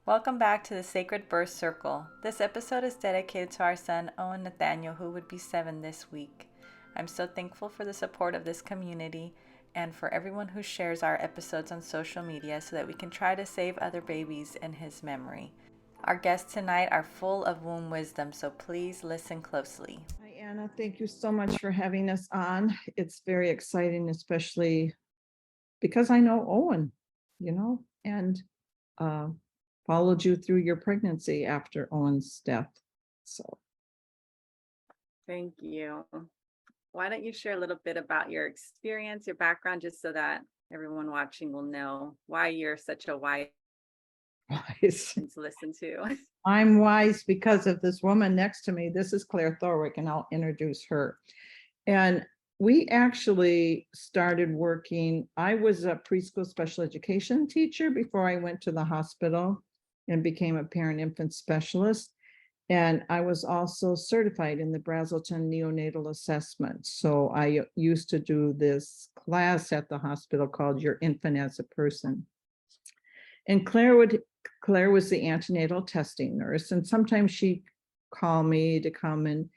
Welcome back to the Sacred Birth Circle. This episode is dedicated to our son, Owen Nathaniel, who would be 7 this week. I'm so thankful for the support of this community and for everyone who shares our episodes on social media so that we can try to save other babies in his memory. Our guests tonight are full of womb wisdom, so please listen closely. Hi, Anna. Thank you so much for having us on. It's very exciting, especially because I know Owen, and uh, followed you through your pregnancy after Owen's death. So, Thank you. Why don't you share a little bit about your experience, your background, just so that everyone watching will know why you're such a wise wise. to listen to. I'm wise because of this woman next to me. This is Clare Thorwick, and I'll introduce her. And we actually started working. I was a preschool special education teacher before I went to the hospital and became a parent infant specialist. And I was also certified in the Brazelton neonatal assessment. So I used to do this class at the hospital called Your Infant as a Person. And Clare was the antenatal testing nurse. And sometimes she'd call me to come and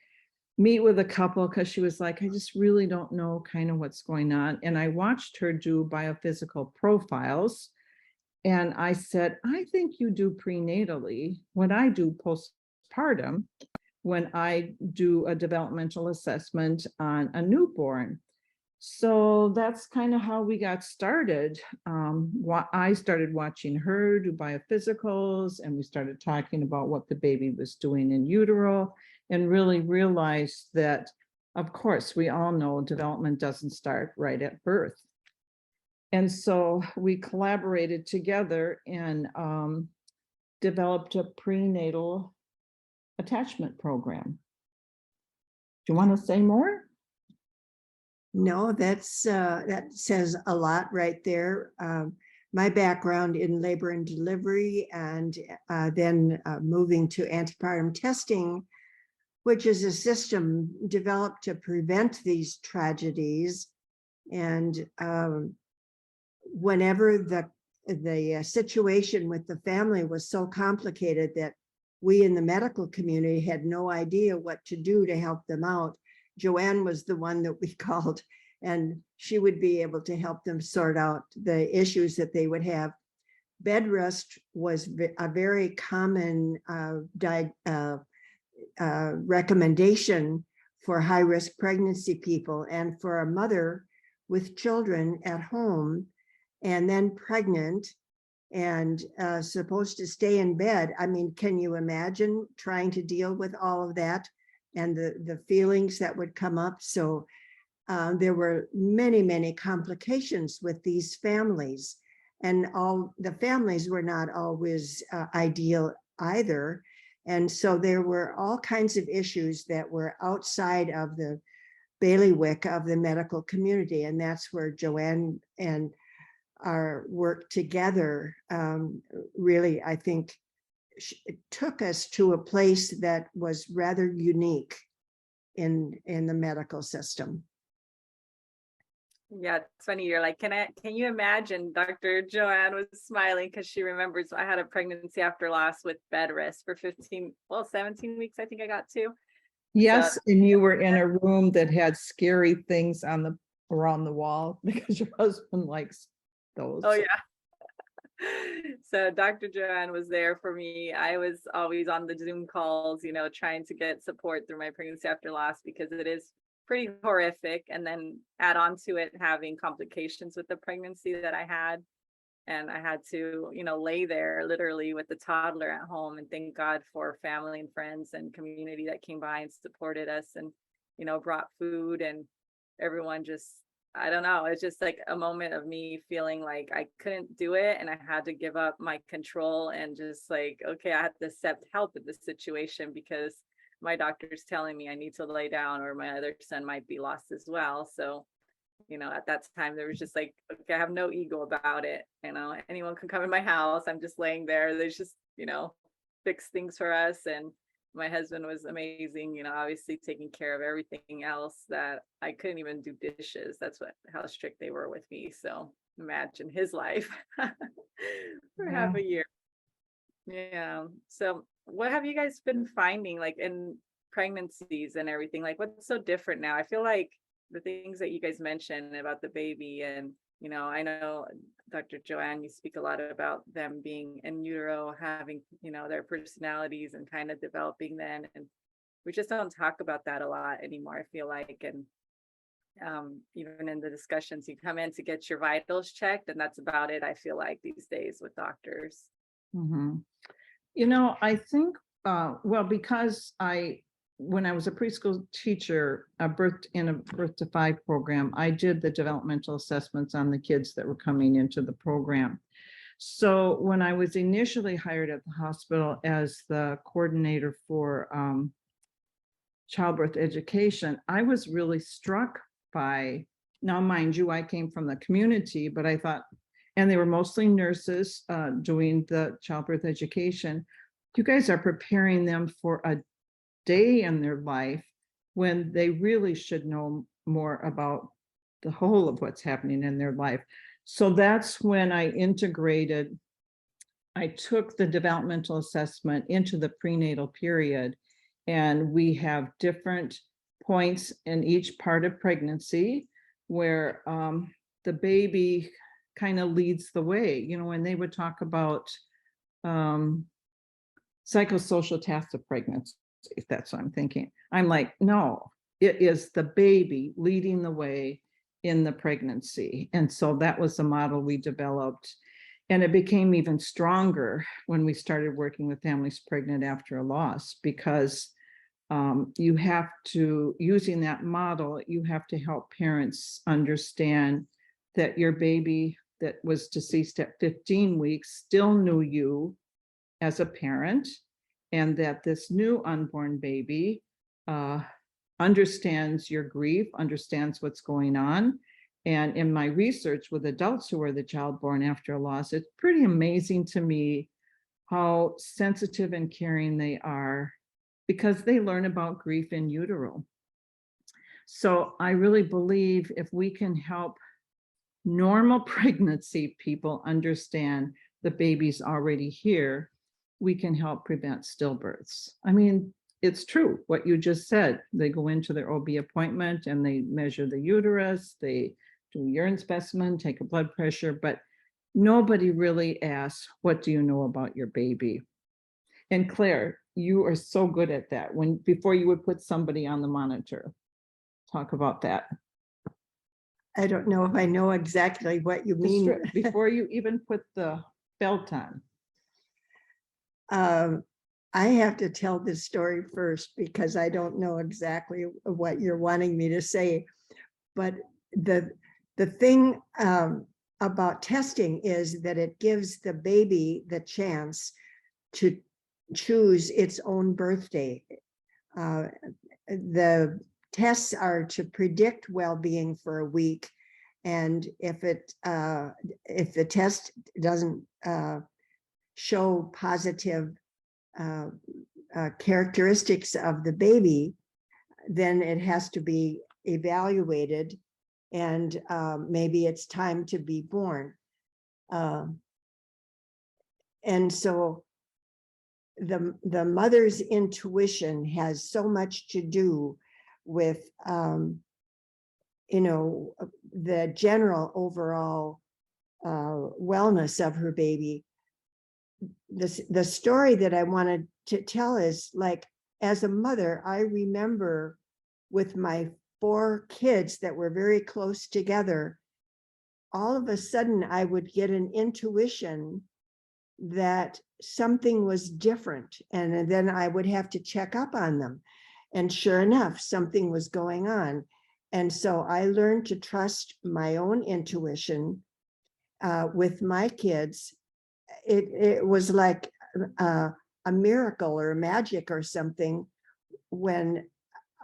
meet with a couple because she was like, I just really don't know kind of what's going on. And I watched her do biophysical profiles. And I said, I think you do prenatally what I do postpartum when I do a developmental assessment on a newborn. So that's kind of how we got started. I started watching her do biophysicals, and we started talking about what the baby was doing in utero, and really realized that, of course, we all know development doesn't start right at birth. And so we collaborated together and developed a prenatal attachment program. Do you want to say more? No, that says a lot right there. My background in labor and delivery, and then moving to antepartum testing, which is a system developed to prevent these tragedies. And whenever the situation with the family was so complicated that we in the medical community had no idea what to do to help them out, Joann was the one that we called, and she would be able to help them sort out the issues that they would have. Bed rest was a very common recommendation for high-risk pregnancy people and for a mother with children at home and then pregnant and supposed to stay in bed. I mean, can you imagine trying to deal with all of that and the feelings that would come up? So there were many, many complications with these families, and all the families were not always ideal either. And so there were all kinds of issues that were outside of the bailiwick of the medical community. And that's where Joann and our work together really, I think, it took us to a place that was rather unique in the medical system. Yeah, it's funny. You're like, can you imagine? Dr. Joann was smiling because she remembers I had a pregnancy after loss with bed rest for 17 weeks, I think I got to. Yes, so, and you were in a room that had scary things around the wall because your husband likes those. Oh, yeah. So Dr. Joann was there for me. I was always on the Zoom calls, trying to get support through my pregnancy after loss because it is pretty horrific. And then add on to it having complications with the pregnancy that I had. And I had to, lay there literally with the toddler at home, and thank God for family and friends and community that came by and supported us and, brought food, and everyone just, I don't know, it's just like a moment of me feeling like I couldn't do it and I had to give up my control and just like, okay, I had to accept help in this situation because my doctor's telling me I need to lay down or my other son might be lost as well. So, at that time there was just like, okay, I have no ego about it. Anyone can come in my house. I'm just laying there. There's just, fix things for us. And my husband was amazing, obviously taking care of everything else that I couldn't even do dishes. That's how strict they were with me. So imagine his life for half a year. Yeah. So what have you guys been finding like in pregnancies and everything? Like what's so different now? I feel like the things that you guys mentioned about the baby and I know Dr. Joann, you speak a lot about them being in utero, having, their personalities and kind of developing then. And we just don't talk about that a lot anymore, I feel like. And even in the discussions, you come in to get your vitals checked, and that's about it, I feel like, these days with doctors. Mhm. I think, well, because when I was a preschool teacher, in a birth to 5 program, I did the developmental assessments on the kids that were coming into the program. So when I was initially hired at the hospital as the coordinator for childbirth education, I was really struck by, now mind you, I came from the community, but I thought, and they were mostly nurses doing the childbirth education. You guys are preparing them for a day in their life when they really should know more about the whole of what's happening in their life. So that's when I took the developmental assessment into the prenatal period, and we have different points in each part of pregnancy where the baby kind of leads the way. When they would talk about psychosocial tasks of pregnancy, if that's what I'm thinking, I'm like, no, it is the baby leading the way in the pregnancy. And so that was the model we developed. And it became even stronger when we started working with families pregnant after a loss, because using that model, you have to help parents understand that your baby that was deceased at 15 weeks still knew you as a parent, and that this new unborn baby understands your grief, understands what's going on. And in my research with adults who are the child born after a loss, it's pretty amazing to me how sensitive and caring they are, because they learn about grief in utero. So I really believe if we can help normal pregnancy people understand the baby's already here, we can help prevent stillbirths. I mean, it's true what you just said. They go into their OB appointment and they measure the uterus, they do a urine specimen, take a blood pressure, but nobody really asks, what do you know about your baby? And Claire, you are so good at that. Before you would put somebody on the monitor, talk about that. I don't know if I know exactly what you mean. Before you even put the belt on. I have to tell this story first because I don't know exactly what you're wanting me to say. But the thing about testing is that it gives the baby the chance to choose its own birthday. The tests are to predict well-being for a week, and if the test doesn't show positive characteristics of the baby, then it has to be evaluated, and maybe it's time to be born. And so the mother's intuition has so much to do with the general overall wellness of her baby. The story that I wanted to tell is, like, as a mother, I remember with my 4 kids that were very close together, all of a sudden I would get an intuition that something was different, and then I would have to check up on them, and sure enough, something was going on. And so I learned to trust my own intuition with my kids. It was like a miracle or magic or something when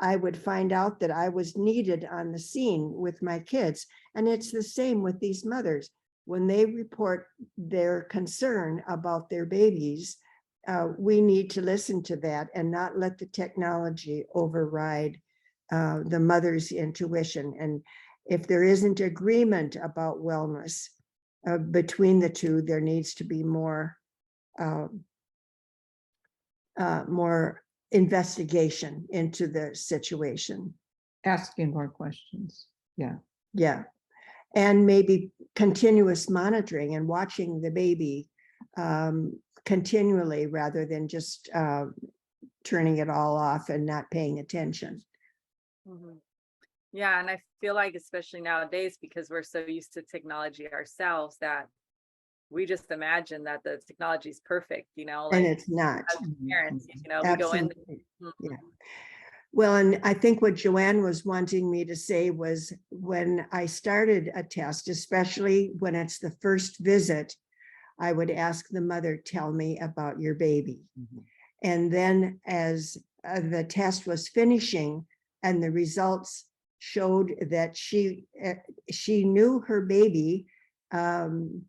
I would find out that I was needed on the scene with my kids. And it's the same with these mothers. When they report their concern about their babies, we need to listen to that and not let the technology override the mother's intuition. And if there isn't agreement about wellness between the two, there needs to be more more investigation into the situation. Asking more questions. Yeah. Yeah. And maybe continuous monitoring and watching the baby continually rather than just turning it all off and not paying attention. Mhm. Yeah, and I feel like especially nowadays, because we're so used to technology ourselves, that we just imagine that the technology is perfect, you know, And like it's not. as parents, you know, we go in. Absolutely. Mhm. Yeah. Well, and I think what Joann was wanting me to say was when I started a test, especially when it's the first visit, I would ask the mother, tell me about your baby. And then as the test was finishing and the results showed that she knew her baby, and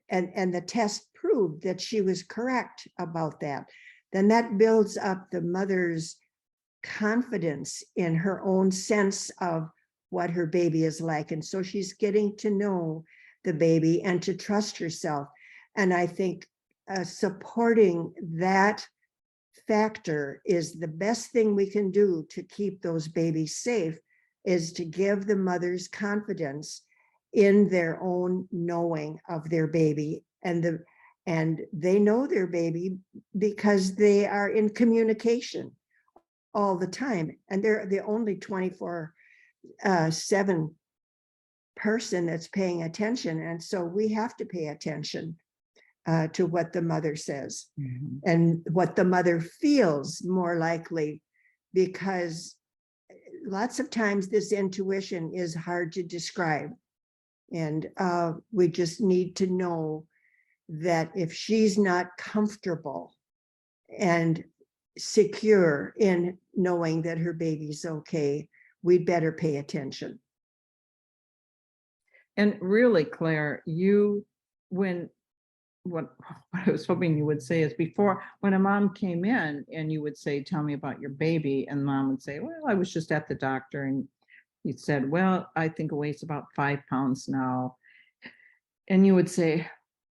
the test proved that she was correct about that, then that builds up the mother's confidence in her own sense of what her baby is like. And so she's getting to know the baby and to trust herself. And I think supporting that factor is the best thing we can do to keep those babies safe, is to give the mothers confidence in their own knowing of their baby, and they know their baby because they are in communication all the time, and they're the only 24/7 person that's paying attention. And so we have to pay attention to what the mother says and what the mother feels, more likely, because lots of times this intuition is hard to describe. And we just need to know that if she's not comfortable and secure in knowing that her baby's okay, we'd better pay attention. And really, Claire, what I was hoping you would say is, before, when a mom came in and you would say, tell me about your baby, and mom would say, well, I was just at the doctor, and he said, well, I think it weighs about 5 pounds now. And you would say,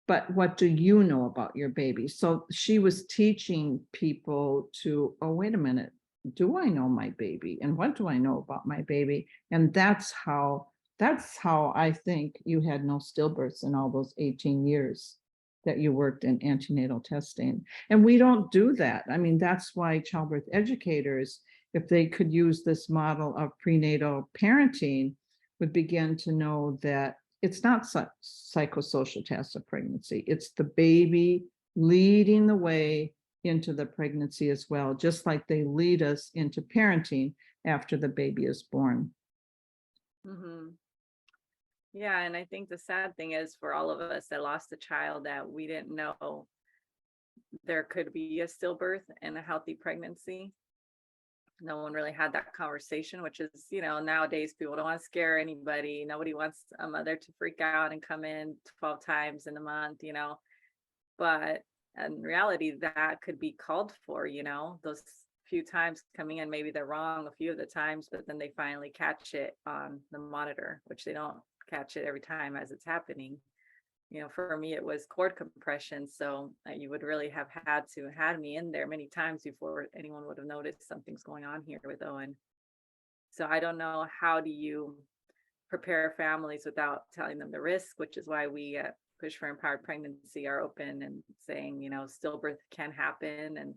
but what do you know about your baby? So she was teaching people to, oh, wait a minute, do I know my baby? And what do I know about my baby? And that's how I think you had no stillbirths in all those 18 years that you worked in antenatal testing. And we don't do that. I mean, that's why childbirth educators, if they could use this model of prenatal parenting, would begin to know that it's not psychosocial tests of pregnancy. It's the baby leading the way into the pregnancy as well, just like they lead us into parenting after the baby is born. Mm-hmm. Yeah, and I think the sad thing is, for all of us that lost a child, that we didn't know there could be a stillbirth and a healthy pregnancy. No one really had that conversation, which is, you know, nowadays people don't want to scare anybody. Nobody wants a mother to freak out and come in 12 times in a month, you know. But in reality, that could be called for, you know, those few times coming in, maybe they're wrong a few of the times, but then they finally catch it on the monitor, which they don't catch it every time as it's happening. You know, for me, it was cord compression. So you would really have had me in there many times before anyone would have noticed something's going on here with Owen. So I don't know, how do you prepare families without telling them the risk, which is why we Push for Empowered Pregnancy are open and saying, you know, stillbirth can happen,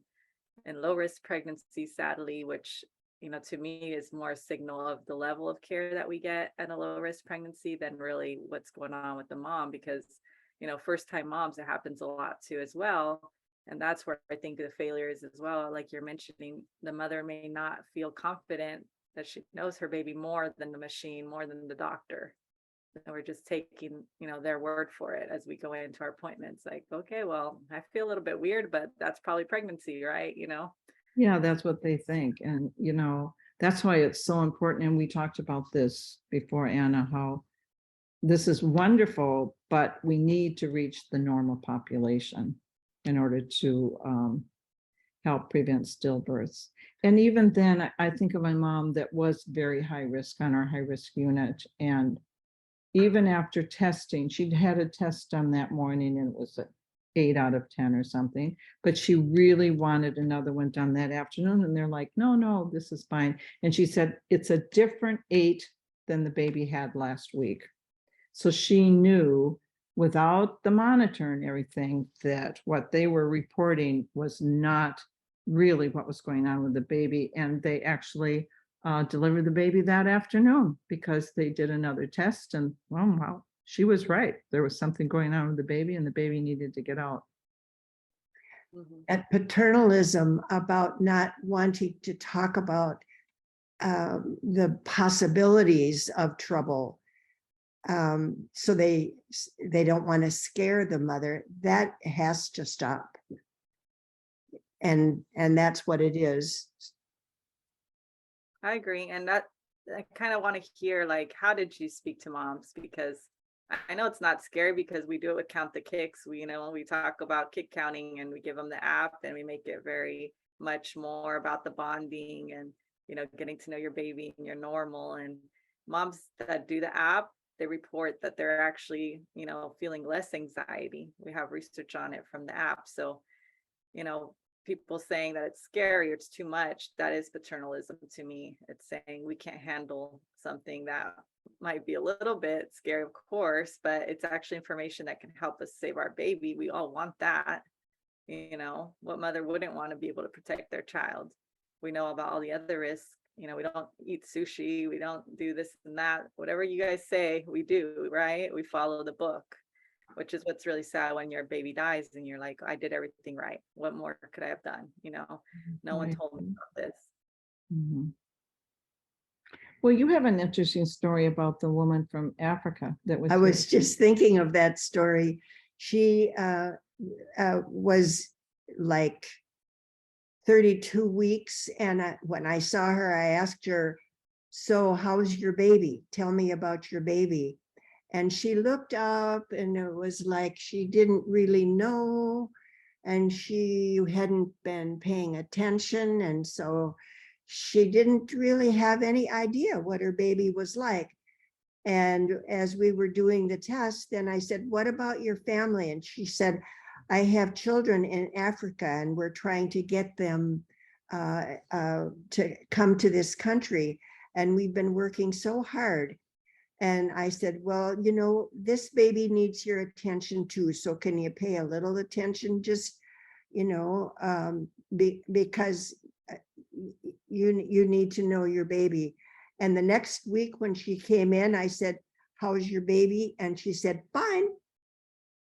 and low risk pregnancy, sadly, which, you know, to me is more a signal of the level of care that we get at a low risk pregnancy than really what's going on with the mom. Because, you know, first time moms, it happens a lot too as well. And that's where I think the failure is as well. Like you're mentioning, the mother may not feel confident that she knows her baby more than the machine, more than the doctor. And we're just taking, you know, their word for it as we go into our appointments. Like, okay, well, I feel a little bit weird, but that's probably pregnancy, right? You know? Yeah, that's what they think. And, you know, that's why it's so important. And we talked about this before, Anna, how this is wonderful, but we need to reach the normal population in order to help prevent stillbirths. And even then, I think of my mom that was very high risk on our high risk unit. And even after testing, she'd had a test done that morning, and it was 8 out of 10 or something, but she really wanted another one done that afternoon. And they're like, no, this is fine. And she said, it's a different 8 than the baby had last week. So she knew without the monitor and everything that what they were reporting was not really what was going on with the baby. And they actually delivered the baby that afternoon because they did another test. And wow, she was right. There was something going on with the baby and the baby needed to get out. At paternalism, about not wanting to talk about the possibilities of trouble. So they don't want to scare the mother. That has to stop. And that's what it is. I agree. And that I kind of want to hear, like, how did you speak to moms? Because I know it's not scary because we do it with Count the Kicks. We, we talk about kick counting and we give them the app and we make it very much more about the bonding and, getting to know your baby and your normal. And moms that do the app, they report that they're actually, feeling less anxiety. We have research on it from the app. So, people saying that it's scary or it's too much, that is paternalism to me. It's saying we can't handle something that might be a little bit scary, of course, but it's actually information that can help us save our baby. We all want that. What mother wouldn't want to be able to protect their child? We know about all the other risks. We don't eat sushi. We don't do this and that. Whatever you guys say, we do, right? We follow the book, which is what's really sad when your baby dies and you're like, I did everything right. What more could I have done? No one told me about this. Mm-hmm. Well, you have an interesting story about the woman from Africa that was. I was just thinking of that story. She was like 32 weeks. And when I saw her, I asked her, so how's your baby? Tell me about your baby. And she looked up and it was like she didn't really know. And she hadn't been paying attention. And so she didn't really have any idea what her baby was like. And as we were doing the test, then I said, what about your family? And she said, I have children in Africa and we're trying to get them to come to this country. And we've been working so hard. And I said, well, this baby needs your attention too. So can you pay a little attention? Just, because you need to know your baby. And the next week when she came in, I said, how's your baby? And she said, fine.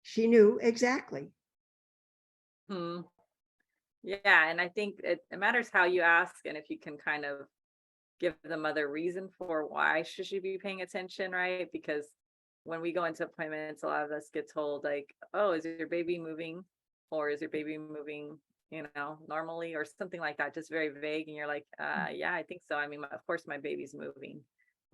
She knew exactly. Yeah. And I think it matters how you ask and if you can kind of give the mother reason for why should she be paying attention, right? Because when we go into appointments, a lot of us get told like, oh, is your baby moving? Or is your baby moving, normally or something like that, just very vague. And you're like, yeah, I think so. I mean, of course my baby's moving.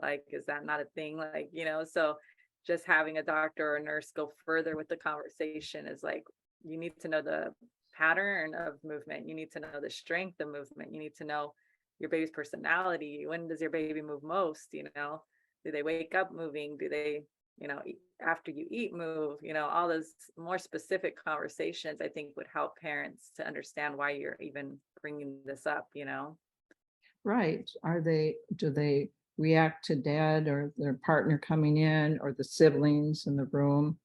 Like, is that not a thing? Like, so just having a doctor or a nurse go further with the conversation is like, you need to know the pattern of movement. You need to know the strength of movement. You need to know your baby's personality. When does your baby move most? Do they wake up moving? Do they, after you eat, move? All those more specific conversations I think would help parents to understand why you're even bringing this up, Right. Do they react to dad or their partner coming in or the siblings in the room?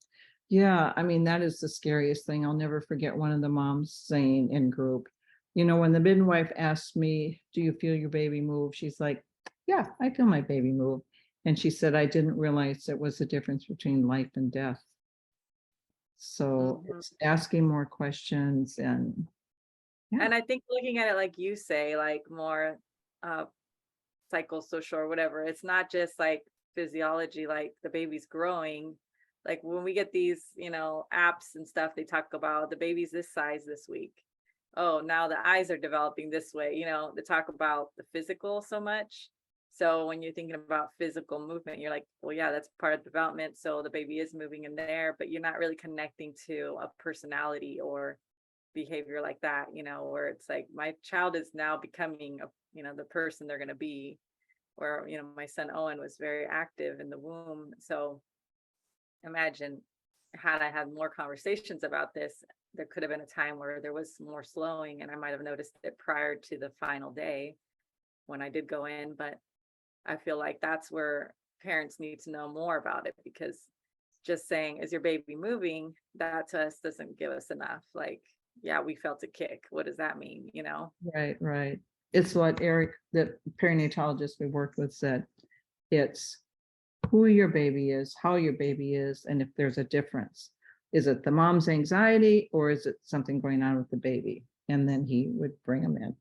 Yeah, I mean, that is the scariest thing. I'll never forget one of the moms saying in group, when the midwife asked me, do you feel your baby move? She's like, yeah, I feel my baby move. And she said, I didn't realize it was the difference between life and death. So it's asking more questions and. Yeah. And I think looking at it, like you say, like more psychosocial or whatever, it's not just like physiology, like the baby's growing. Like when we get these, apps and stuff, they talk about the baby's this size this week. Oh, now the eyes are developing this way, they talk about the physical so much. So when you're thinking about physical movement, you're like, well, yeah, that's part of development. So the baby is moving in there, but you're not really connecting to a personality or behavior like that, where it's like my child is now becoming the person they're going to be. Where, my son Owen was very active in the womb. So imagine had I had more conversations about this, there could have been a time where there was more slowing and I might have noticed it prior to the final day when I did go in. But I feel like that's where parents need to know more about it, because just saying, is your baby moving? That to us doesn't give us enough. Like, yeah, we felt a kick. What does that mean? You know? Right, right. It's what Eric, the perinatologist we worked with, said. It's who your baby is, how your baby is, and if there's a difference. Is it the mom's anxiety or is it something going on with the baby? And then he would bring them in.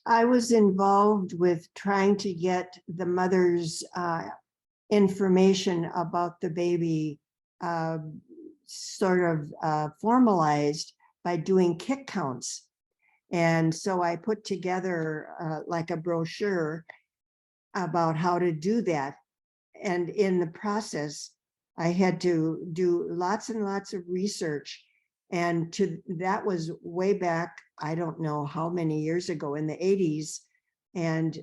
I was involved with trying to get the mother's information about the baby formalized by doing kick counts. And so I put together like a brochure about how to do that. And in the process, I had to do lots and lots of research. And that was way back, I don't know how many years ago, in the 80s. And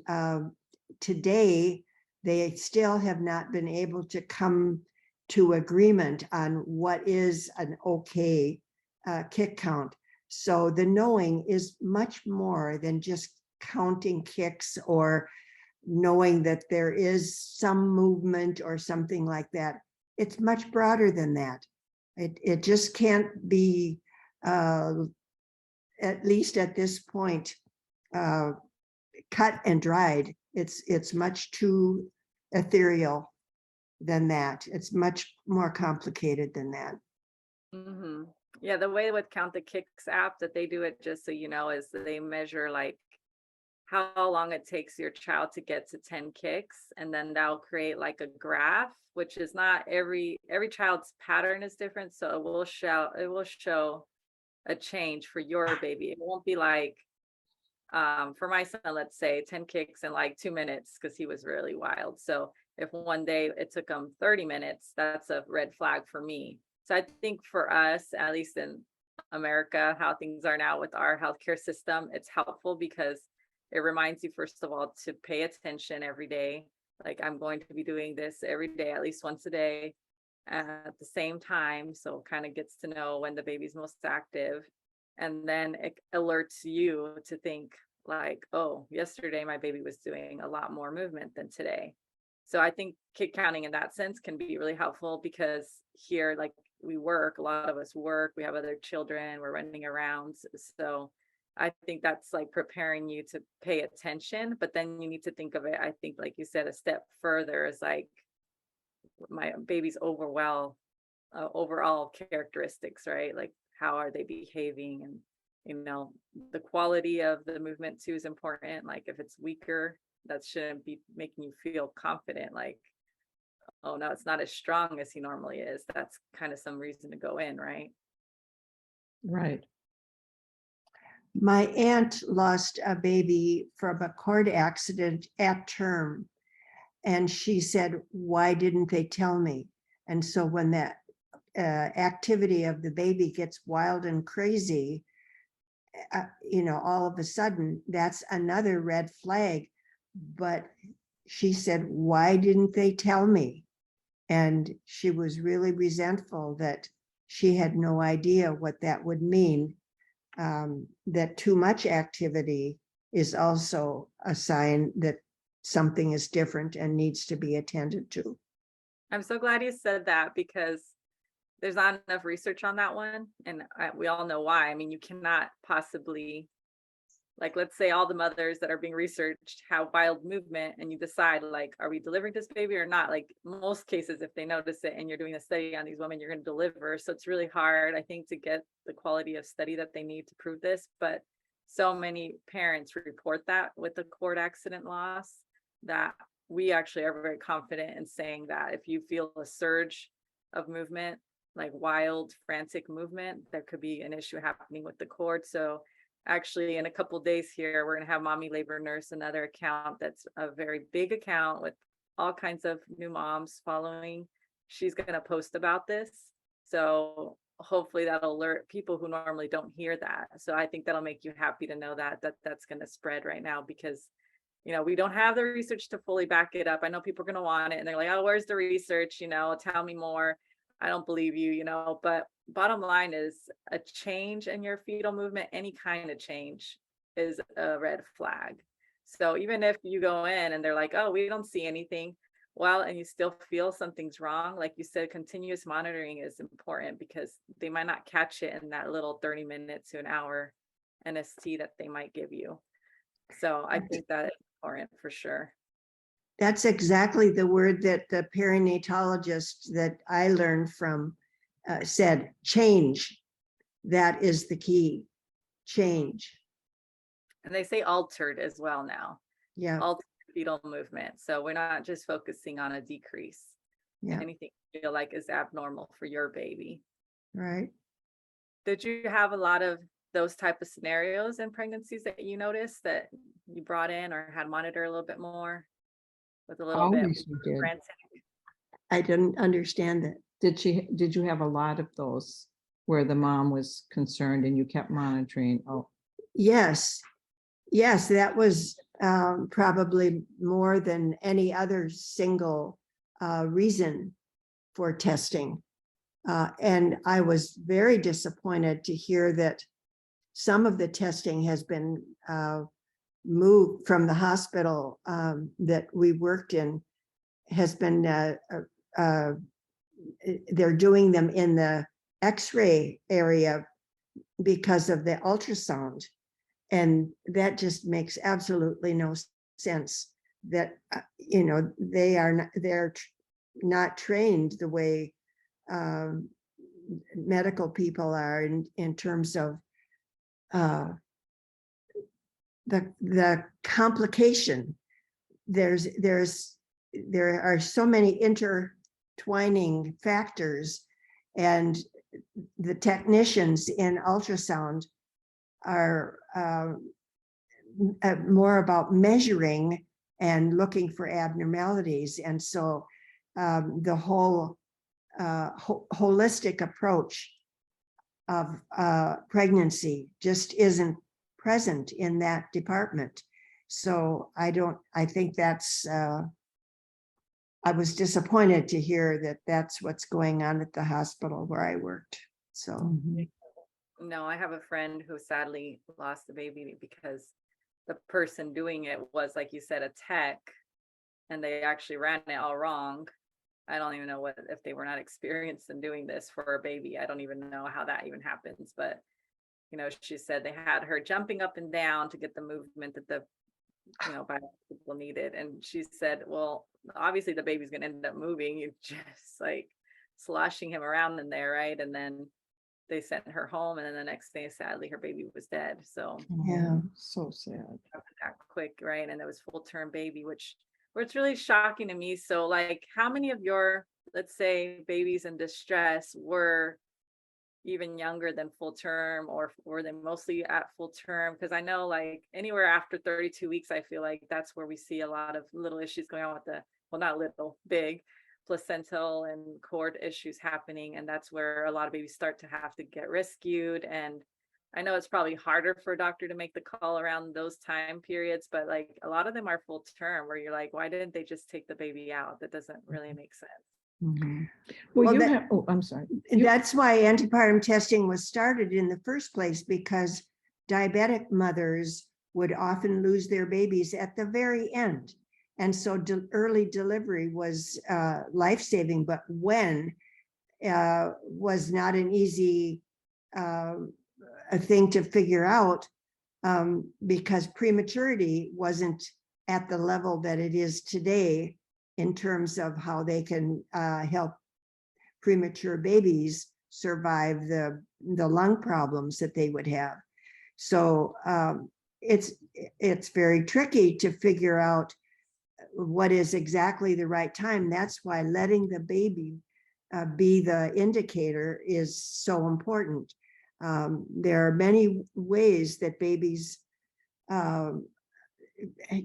today, they still have not been able to come to agreement on what is an okay kick count. So the knowing is much more than just counting kicks or knowing that there is some movement or something like that. It's much broader than that. It just can't be, at least at this point, cut and dried. It's much too ethereal than that. It's much more complicated than that. Mm-hmm. Yeah, the way with Count the Kicks app that they do it, just so you know, is they measure like how long it takes your child to get to 10 kicks, and then that'll create like a graph, which is not every child's pattern is different, so it will show a change for your baby. It won't be like for my son, let's say 10 kicks in like 2 minutes because he was really wild. So if one day it took him 30 minutes, that's a red flag for me. So I think for us, at least in America, how things are now with our healthcare system, it's helpful because it reminds you, first of all, to pay attention every day. Like, I'm going to be doing this every day, at least once a day at the same time. So kind of gets to know when the baby's most active. And then it alerts you to think like, oh, yesterday my baby was doing a lot more movement than today. So I think kick counting in that sense can be really helpful, because here, like, we work, a lot of us work, we have other children, we're running around. So I think that's like preparing you to pay attention, but then you need to think of it, I think, like you said, a step further is like my baby's overall characteristics, right? Like, how are they behaving? And, you know, the quality of the movement too is important. Like, if it's weaker, that shouldn't be making you feel confident. Like, oh no, it's not as strong as he normally is. That's kind of some reason to go in, right? Right. My aunt lost a baby from a cord accident at term. And she said, why didn't they tell me? And so when that activity of the baby gets wild and crazy, all of a sudden, that's another red flag. But she said, why didn't they tell me? And she was really resentful that she had no idea what that would mean. That too much activity is also a sign that something is different and needs to be attended to. I'm so glad you said that, because there's not enough research on that one. And we all know why. I mean, you cannot possibly, like, let's say all the mothers that are being researched have wild movement, and you decide, like, are we delivering this baby or not? Like, most cases, if they notice it and you're doing a study on these women, you're going to deliver. So it's really hard, I think, to get the quality of study that they need to prove this. But so many parents report that with the cord accident loss, that we actually are very confident in saying that if you feel a surge of movement, like wild, frantic movement, there could be an issue happening with the cord. So actually, in a couple of days here, we're going to have Mommy Labor Nurse, another account that's a very big account with all kinds of new moms following. She's going to post about this. So hopefully that'll alert people who normally don't hear that. So I think that'll make you happy to know that that's going to spread right now, because we don't have the research to fully back it up. I know people are going to want it and they're like, oh, where's the research? Tell me more. I don't believe you, but bottom line is a change in your fetal movement, any kind of change is a red flag. So even if you go in and they're like, oh, we don't see anything, well, and you still feel something's wrong, like you said, continuous monitoring is important because they might not catch it in that little 30 minutes to an hour NST that they might give you. So I think that is important for sure. That's exactly the word that the perinatologist that I learned from said, change. That is the key, change. And they say altered as well now, Yeah, altered fetal movement. So we're not just focusing on a decrease. yeah, Anything you feel like is abnormal for your baby. right. Did you have a lot of those type of scenarios in pregnancies that you noticed that you brought in or had monitored a little bit more with a little bit Always we did. frantic? I didn't understand that. Did you have a lot of those where the mom was concerned and you kept monitoring? Oh, Yes, yes, that was probably more than any other single reason for testing. And I was very disappointed to hear that some of the testing has been moved from the hospital that we worked in, has been, they're doing them in the X-ray area because of the ultrasound. And that just makes absolutely no sense that, they're not trained the way medical people are in terms of the complication. There are so many intertwining factors, and the technicians in ultrasound are more about measuring and looking for abnormalities. And so the whole holistic approach of pregnancy just isn't present in that department. So I think that's, I was disappointed to hear that that's what's going on at the hospital where I worked. So. mhm. No, I have a friend who sadly lost the baby because the person doing it was, like you said, a tech, and they actually ran it all wrong. I don't even know if they were not experienced in doing this for a baby. I don't even know how that even happens, but she said they had her jumping up and down to get the movement that the people needed. And she said, well, obviously the baby's gonna end up moving. You just like sloshing him around in there, right? And then they sent her home, and then the next day, sadly, her baby was dead. So Yeah. So sad. that quick, right? And it was full-term baby, which really shocking to me. So like, how many of your, let's say, babies in distress were even younger than full term, or were they mostly at full term? Because I know like anywhere after 32 weeks, I feel like that's where we see a lot of little issues going on with not little, big placental and cord issues happening. And that's where a lot of babies start to have to get rescued. And I know it's probably harder for a doctor to make the call around those time periods, but like a lot of them are full term where you're like, why didn't they just take the baby out? That doesn't really make sense. Mhm. Well, Well, I'm sorry. that's why antepartum testing was started in the first place, because diabetic mothers would often lose their babies at the very end. And so early delivery was life-saving, but when was not an easy a thing to figure out, because prematurity wasn't at the level that it is today in terms of how they can help premature babies survive the lung problems that they would have. So it's very tricky to figure out what is exactly the right time. That's why letting the baby be the indicator is so important. There are many ways that babies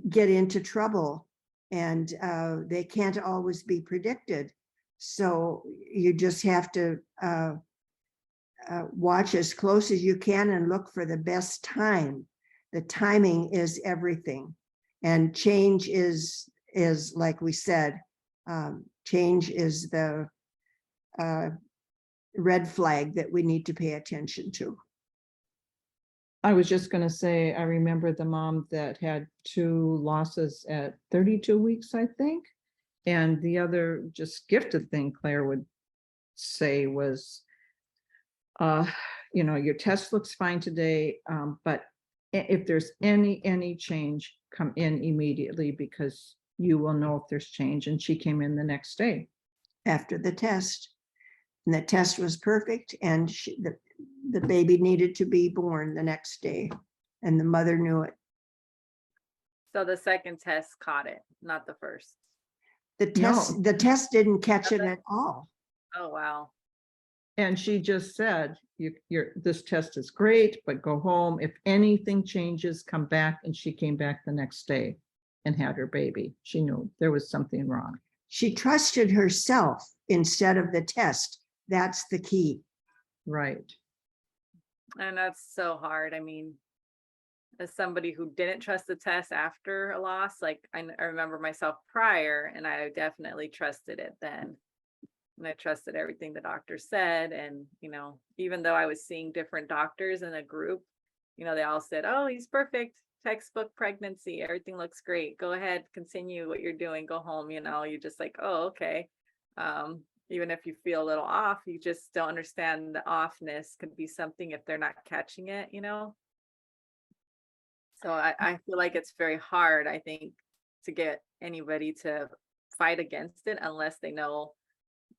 get into trouble, and they can't always be predicted. So you just have to watch as close as you can and look for the best time. The timing is everything. And change is like we said, change is the red flag that we need to pay attention to. I was just gonna say, I remember the mom that had 2 losses at 32 weeks, I think. And the other just gifted thing Claire would say was, your test looks fine today, but if there's any change, come in immediately because you will know if there's change. And she came in the next day. After the test. And the test was perfect, and the baby needed to be born the next day, and the mother knew it. So the second test caught it, not the first. The test didn't catch it at all. Oh, wow. And she just said, this test is great, but go home. If anything changes, come back. And she came back the next day and had her baby. She knew there was something wrong. She trusted herself instead of the test. That's the key. Right. And that's so hard. I mean, as somebody who didn't trust the test after a loss, like I remember myself prior, and I definitely trusted it then. And I trusted everything the doctor said. And, even though I was seeing different doctors in a group, they all said, oh, he's perfect. Textbook pregnancy. Everything looks great. Go ahead, continue what you're doing. Go home. You're just like, oh, okay. Even if you feel a little off, you just don't understand the offness could be something if they're not catching it, So I feel like it's very hard, I think, to get anybody to fight against it unless they know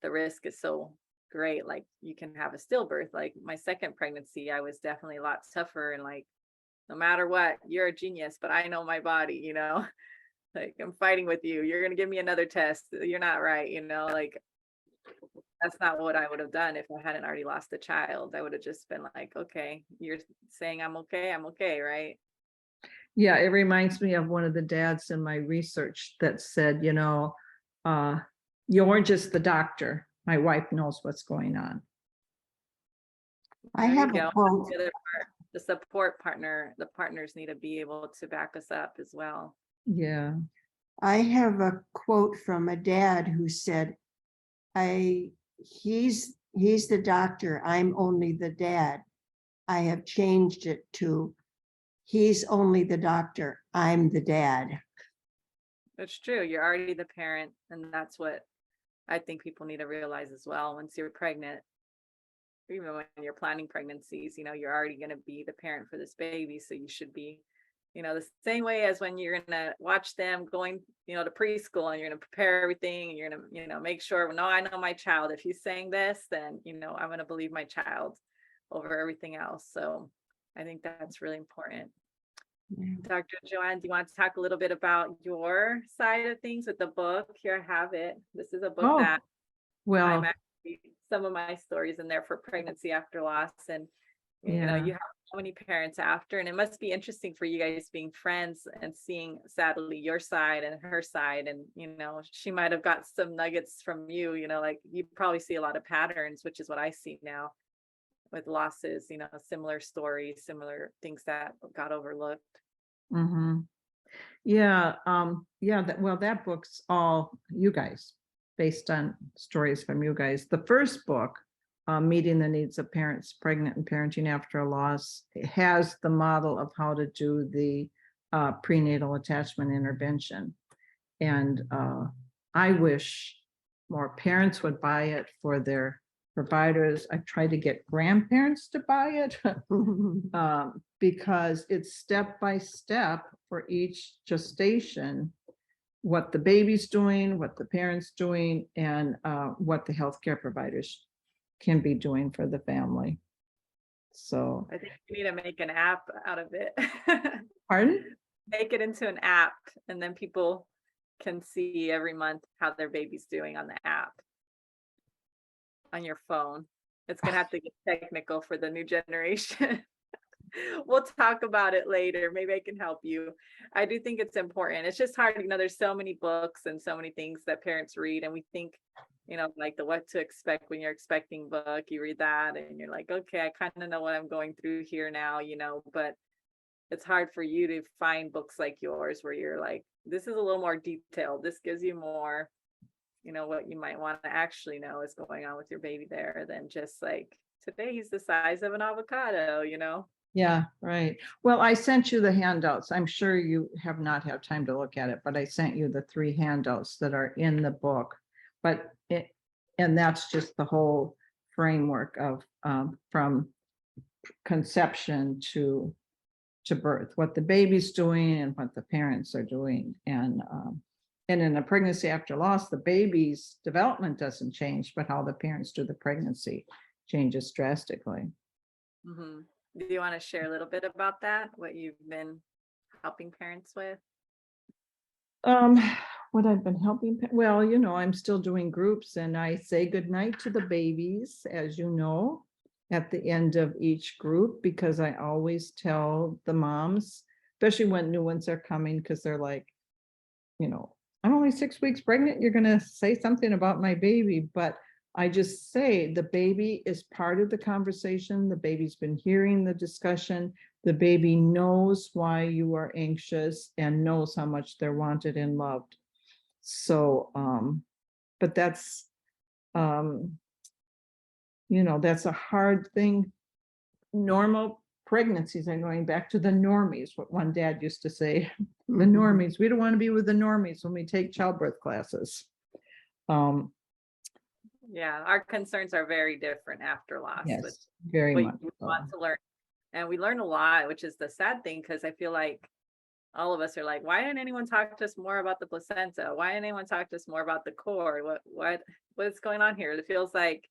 the risk is so great. Like you can have a stillbirth. Like my second pregnancy, I was definitely a lot tougher and like, no matter what, you're a genius, but I know my body, like I'm fighting with you. You're going to give me another test. You're not right. Like that's not what I would have done if I hadn't already lost a child. I would have just been like, okay, you're saying I'm okay, right? Yeah, it reminds me of one of the dads in my research that said, you're just the doctor. My wife knows what's going on. I have a quote. The support partner, the partners need to be able to back us up as well. Yeah. I have a quote from a dad who said, he's the doctor. I'm only the dad. I have changed it to, he's only the doctor. I'm the dad. That's true. You're already the parent. And that's what I think people need to realize as well. Once you're pregnant, even when you're planning pregnancies, you're already going to be the parent for this baby. So you should be, the same way as when you're going to watch them going, to preschool and you're going to prepare everything and you're going to, make sure, no, I know my child. If he's saying this, then, I'm going to believe my child over everything else. So I think that's really important. Yeah. Dr. Joann, do you want to talk a little bit about your side of things with the book? Here, I have it. This is a book that I'm actually some of my stories in there for pregnancy after loss. And, you have so many parents after, and it must be interesting for you guys being friends and seeing sadly your side and her side. And, she might have got some nuggets from you, like you probably see a lot of patterns, which is what I see now with losses, similar stories, similar things that got overlooked. Mm-hmm. Yeah. That book's all you guys, based on stories from you guys. The first book, Meeting the Needs of Parents Pregnant and Parenting After a Loss, has the model of how to do the prenatal attachment intervention. And I wish more parents would buy it for their providers. I try to get grandparents to buy it because it's step by step for each gestation, what the baby's doing, what the parents doing, and what the healthcare providers can be doing for the family. So I think you need to make an app out of it. Pardon? Make it into an app, and then people can see every month how their baby's doing on the app on your phone. It's gonna have to get technical for the new generation. We'll talk about it later. Maybe I can help you. I do think it's important. It's just hard, there's so many books and so many things that parents read, and we think, like the What to Expect When You're Expecting book, you read that and you're like, okay, I kind of know what I'm going through here now, but it's hard for you to find books like yours where you're like, this is a little more detailed. This gives you more what you might want to actually know is going on with your baby there than just like, today he's the size of an avocado. Yeah, right. Well, I sent you the handouts. I'm sure you have not had time to look at it, but I sent you the 3 handouts that are in the book. And that's just the whole framework of from conception to birth, what the baby's doing and what the parents are doing. And in a pregnancy after loss, the baby's development doesn't change, but how the parents do the pregnancy changes drastically. Mm-hmm. Do you want to share a little bit about that? What you've been helping parents with? What I've been helping, well, I'm still doing groups, and I say goodnight to the babies, as you know, at the end of each group, because I always tell the moms, especially when new ones are coming, because they're like, I'm only 6 weeks pregnant. You're going to say something about my baby. But I just say the baby is part of the conversation. The baby's been hearing the discussion. The baby knows why you are anxious and knows how much they're wanted and loved. So, but that's, that's a hard thing. Normal pregnancies are going back to the normies, what one dad used to say, the normies. We don't want to be with the normies when we take childbirth classes. Yeah, our concerns are very different after loss. Yes, with very what much. you want to learn. And we learn a lot, which is the sad thing, because I feel like all of us are like, why didn't anyone talk to us more about the placenta? Why didn't anyone talk to us more about the cord? What's going on here? It feels like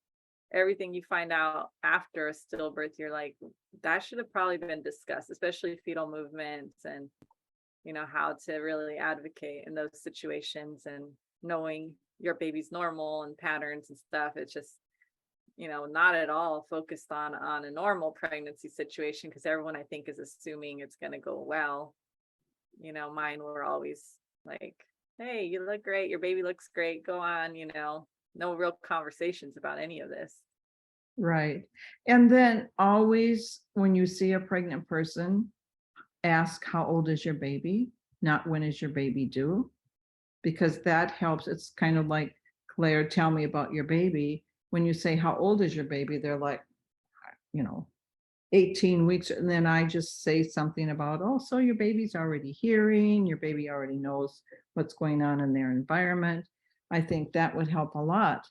everything you find out after a stillbirth, you're like, that should have probably been discussed, especially fetal movements and how to really advocate in those situations, and knowing your baby's normal and patterns and stuff. It's just not at all focused on a normal pregnancy situation, because everyone, I think, is assuming it's going to go well. Mine were always like, hey, you look great, your baby looks great, go on. No real conversations about any of this. Right. And then always, when you see a pregnant person, ask, how old is your baby? Not when is your baby due? Because that helps. It's kind of like, Claire, tell me about your baby. When you say, how old is your baby? They're like, 18 weeks. And then I just say something about, oh, so your baby's already hearing, your baby already knows what's going on in their environment. I think that would help a lot,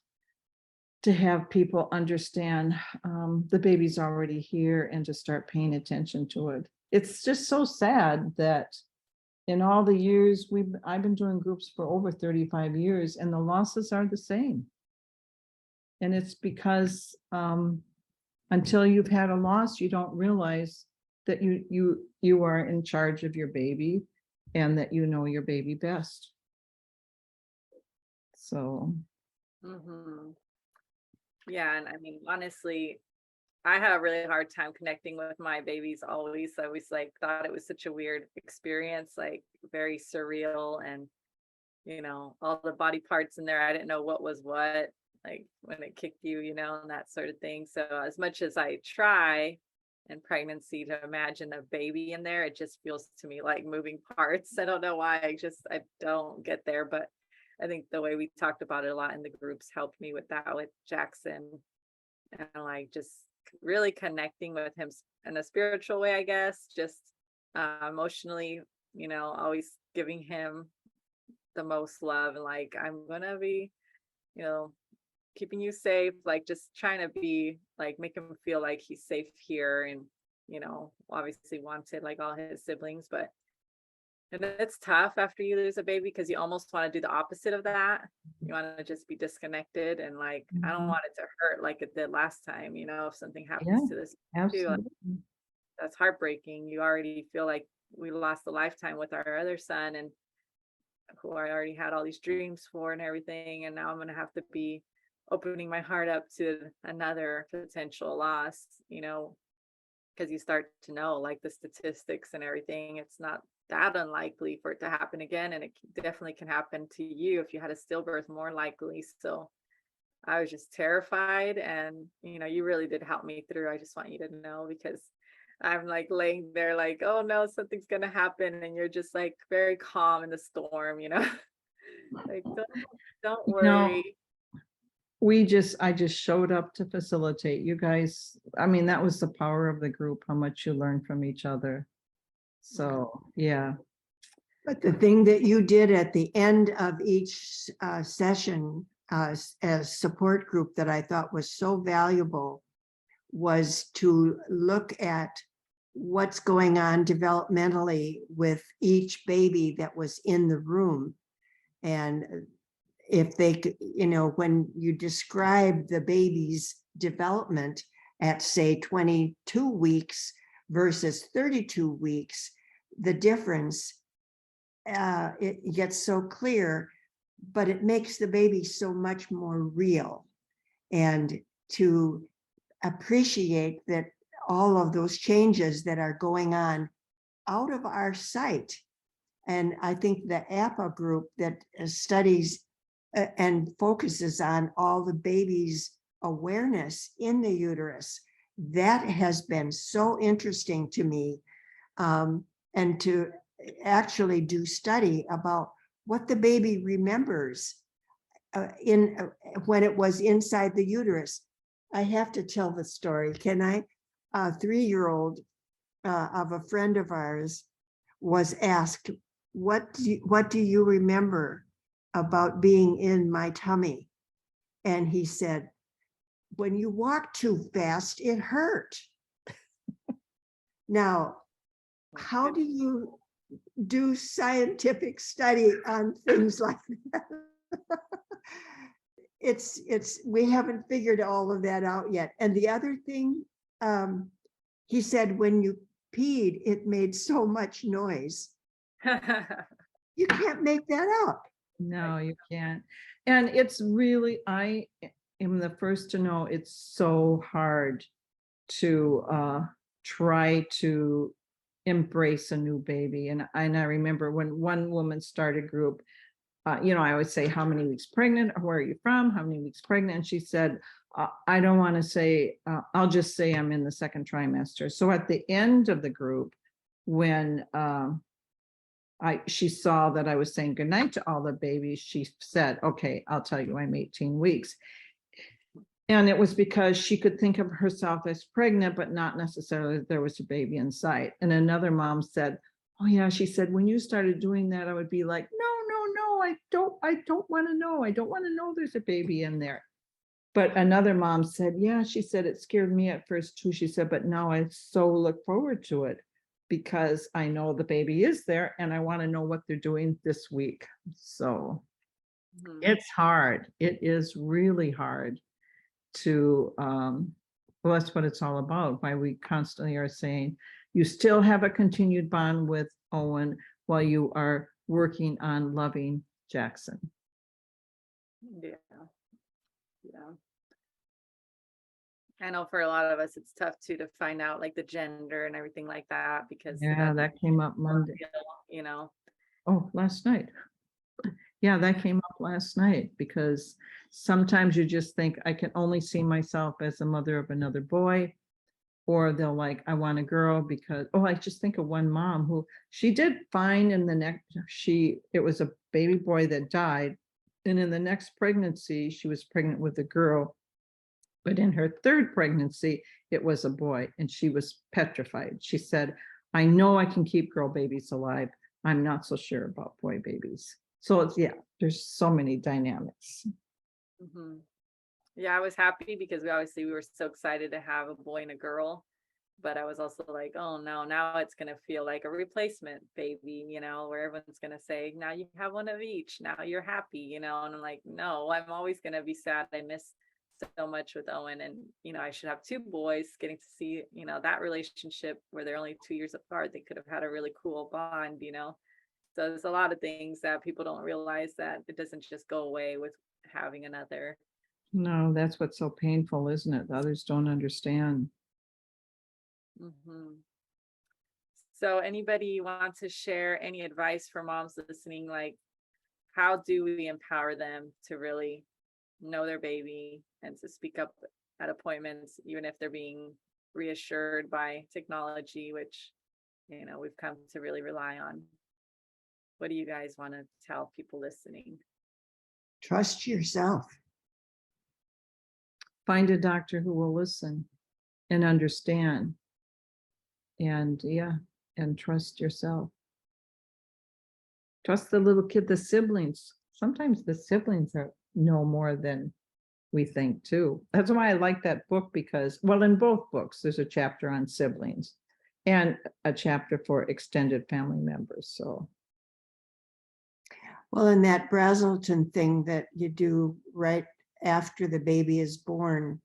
to have people understand the baby's already here and to start paying attention to it. It's just so sad that in all the years I've been doing groups for over 35 years, and the losses are the same. And it's because until you've had a loss, you don't realize that you are in charge of your baby, and that you know your baby best. So. Mm-hmm. Yeah, and I mean, honestly, I had a really hard time connecting with my babies always. I always thought it was such a weird experience, like very surreal, and all the body parts in there, I didn't know what was what, like when it kicked you, and that sort of thing. So as much as I try in pregnancy to imagine a baby in there, it just feels to me like moving parts. I don't know why, I don't get there, but I think the way we talked about it a lot in the groups helped me with that, with Jackson, and just really connecting with him in a spiritual way, I guess, just emotionally, always giving him the most love, and I'm gonna be, keeping you safe, just trying to be make him feel like he's safe here, and obviously wanted like all his siblings, and it's tough after you lose a baby, because you almost want to do the opposite of that. You want to just be disconnected, and I don't want it to hurt like it did last time. If something happens to this too, Absolutely. that's heartbreaking. You already feel like we lost a lifetime with our other son, and who I already had all these dreams for and everything. And now I'm going to have to be opening my heart up to another potential loss, because you start to know the statistics and everything. It's not that unlikely for it to happen again, and it definitely can happen to you if you had a stillbirth, more likely. So I was just terrified, and you really did help me through. I just want you to know, because I'm laying there oh no, something's gonna happen, and you're just very calm in the storm. Like, don't No, worry. I just showed up to facilitate. You guys, I mean, that was the power of the group, how much you learn from each other. So, yeah. But the thing that you did at the end of each session as support group that I thought was so valuable was to look at what's going on developmentally with each baby that was in the room. And if they, when you describe the baby's development at, say, 22 weeks versus 32 weeks, the difference, it gets so clear, but it makes the baby so much more real. And to appreciate that all of those changes that are going on out of our sight. And I think the APA group that studies and focuses on all the baby's awareness in the uterus, that has been so interesting to me. And to actually do study about what the baby remembers when it was inside the uterus. I have to tell the story. Can I? A 3-year-old of a friend of ours was asked, what do you remember about being in my tummy? And he said, when you walk too fast, it hurt. Now, how do you do scientific study on things like that? We haven't figured all of that out yet. And the other thing, he said, when you peed, it made so much noise. You can't make that up. No, you can't. And it's really, I am the first to know it's so hard to try to embrace a new baby. And I remember when one woman started a group, I would say, how many weeks pregnant? Where are you from? How many weeks pregnant? And she said, I don't want to say, I'll just say I'm in the second trimester. So at the end of the group, when she saw that I was saying goodnight to all the babies, she said, okay, I'll tell you, I'm 18 weeks. And it was because she could think of herself as pregnant, but not necessarily there was a baby inside. And another mom said, oh yeah, she said, when you started doing that, I would be like, no, I don't want to know. I don't want to know there's a baby in there. But another mom said, yeah, she said, it scared me at first too. She said, but now I so look forward to it because I know the baby is there and I want to know what they're doing this week. So it's hard. It is really hard to, well, that's what it's all about. Why we constantly are saying you still have a continued bond with Owen while you are working on loving Jackson. Yeah. I know for a lot of us, it's tough too to find out like the gender and everything like that because that came up Monday. Oh, last night. Yeah, that came up last night because sometimes you just think I can only see myself as the mother of another boy, or they'll like, I want a girl because, I just think of one mom who she did fine in the next, it was a baby boy that died. And in the next pregnancy, she was pregnant with a girl. But in her third pregnancy, it was a boy and she was petrified. She said, I know I can keep girl babies alive. I'm not so sure about boy babies. So it's, there's so many dynamics. Yeah, I was happy because we were so excited to have a boy and a girl. But I was also like, oh no, now it's going to feel like a replacement baby, where everyone's going to say, now you have one of each. Now you're happy, and I'm like, no, I'm always going to be sad. I miss so much with Owen, and I should have 2 boys. Getting to see that relationship where they're only 2 years apart, they could have had a really cool bond. So there's a lot of things that people don't realize, that it doesn't just go away with having another. No, that's what's so painful, isn't it? Others don't understand. So anybody want to share any advice for moms listening? Like, how do we empower them to really know their baby and to speak up at appointments, even if they're being reassured by technology, which, we've come to really rely on? What do you guys want to tell people listening? Trust yourself. Find a doctor who will listen and understand. And yeah, and trust yourself. Trust the little kid, the siblings. Sometimes the siblings know more than we think too. That's why I like that book, because, well, in both books, there's a chapter on siblings and a chapter for extended family members. So. Well, and that Brazelton thing that you do right after the baby is born,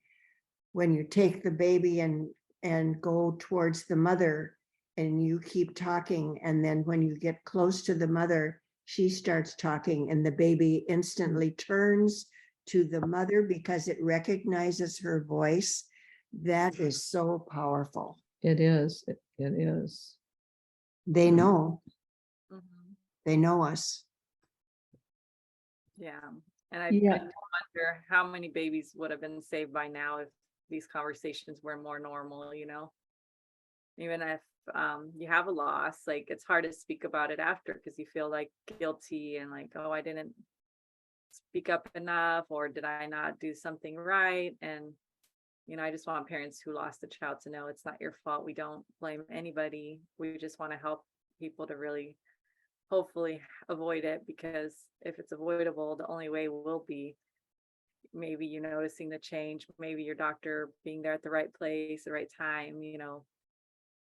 when you take the baby and go towards the mother and you keep talking, and then when you get close to the mother, she starts talking and the baby instantly turns to the mother because it recognizes her voice. That is so powerful. It is. It is. They know. Mhm. They know us. Yeah. And I Yeah. wonder how many babies would have been saved by now if these conversations were more normal, even if you have a loss, like it's hard to speak about it after because you feel like guilty and like, oh, I didn't speak up enough, or did I not do something right? And I just want parents who lost a child to know it's not your fault. We don't blame anybody. We just want to help people to really hopefully avoid it, because if it's avoidable, the only way will be maybe you noticing the change, maybe your doctor being there at the right place, the right time,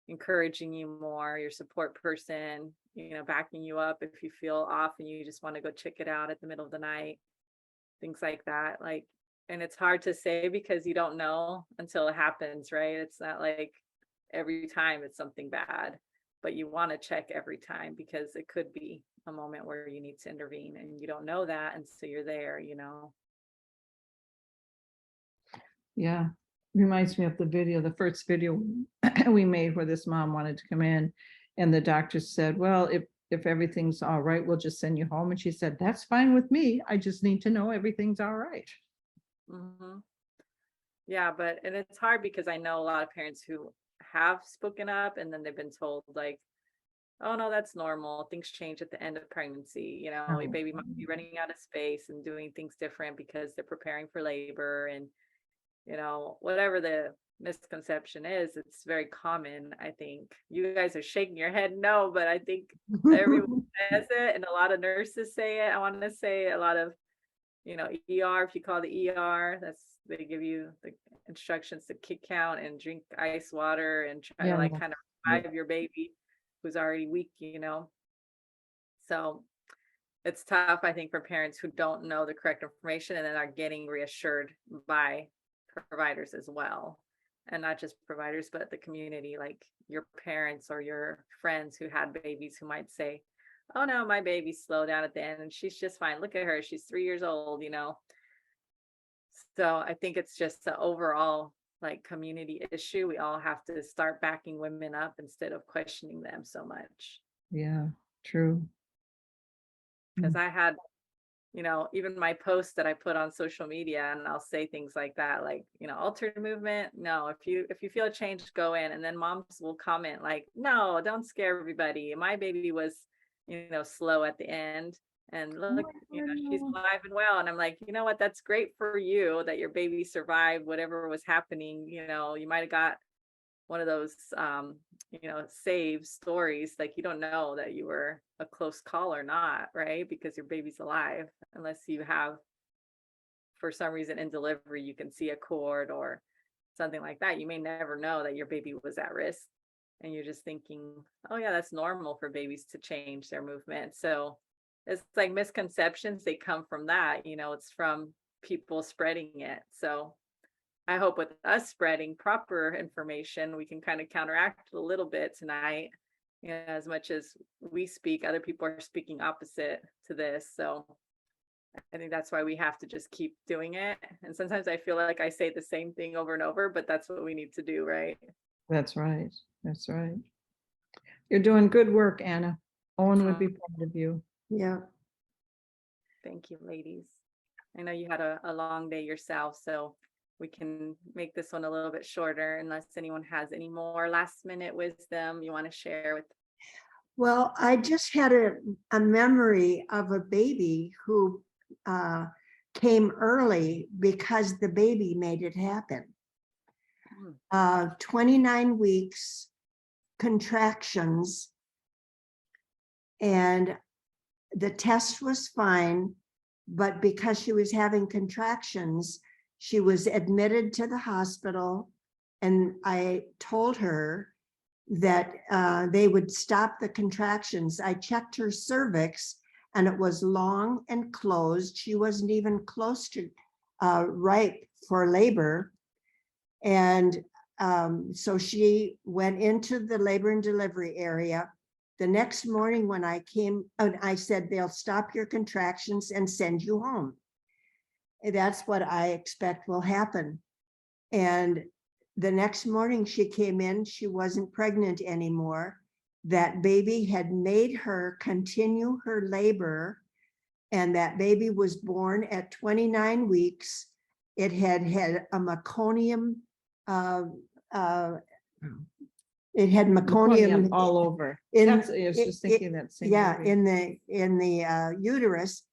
encouraging you more, your support person, backing you up if you feel off and you just want to go check it out at the middle of the night, things like that. Like, and it's hard to say because you don't know until it happens, right? It's not like every time it's something bad, but you want to check every time because it could be a moment where you need to intervene and you don't know that. And so you're there, Yeah. Reminds me of the first video we made where this mom wanted to come in and the doctor said, well, if everything's all right, we'll just send you home. And she said, that's fine with me. I just need to know everything's all right. Mm-hmm. Yeah, and it's hard because I know a lot of parents who have spoken up and then they've been told like, oh no, that's normal. Things change at the end of pregnancy. Your baby might be running out of space and doing things different because they're preparing for labor, and whatever the misconception is, it's very common. I think you guys are shaking your head no, but I think everyone says it and a lot of nurses say it. I want to say a lot of ER, if you call the ER, they give you the instructions to kick count and drink ice water and try to like kind of revive your baby who's already weak, So it's tough, I think, for parents who don't know the correct information and then are getting reassured by providers as well. And not just providers, but the community, like your parents or your friends who had babies who might say, oh no, my baby's slow down at the end and she's just fine. Look at her. She's 3 years old, So I think it's just the overall like community issue. We all have to start backing women up instead of questioning them so much. Yeah, true. Because I had, even my posts that I put on social media, and I'll say things like that, like, altered movement. No, if you feel a change, go in. And then moms will comment like, no, don't scare everybody. My baby was, slow at the end. And look, she's alive and well. And I'm like, you know what? That's great for you that your baby survived whatever was happening. You might have got one of those, save stories. Like you don't know that you were a close call or not, right? Because your baby's alive, unless you have, for some reason in delivery, you can see a cord or something like that. You may never know that your baby was at risk. And you're just thinking, oh yeah, that's normal for babies to change their movement. So it's like misconceptions, they come from that, it's from people spreading it. So I hope with us spreading proper information, we can kind of counteract a little bit tonight. As much as we speak, other people are speaking opposite to this. So I think that's why we have to just keep doing it. And sometimes I feel like I say the same thing over and over, but that's what we need to do, right? That's right. That's right. You're doing good work, Anna. Owen would be proud of you. Yeah. Thank you, ladies. I know you had a long day yourself, so we can make this one a little bit shorter unless anyone has any more last minute wisdom you want to share with. Well, I just had a memory of a baby who came early because the baby made it happen. 29 weeks, contractions, and the test was fine, but because she was having contractions, she was admitted to the hospital, and I told her that they would stop the contractions. I checked her cervix, and it was long and closed. She wasn't even close to ripe for labor. And so she went into the labor and delivery area. The next morning when I came, I said, they'll stop your contractions and send you home. That's what I expect will happen. And the next morning she came in, she wasn't pregnant anymore. That baby had made her continue her labor, and that baby was born at 29 weeks. It had a meconium, it had meconium all over. in, I was just thinking that same. yeah, movie. in the uterus.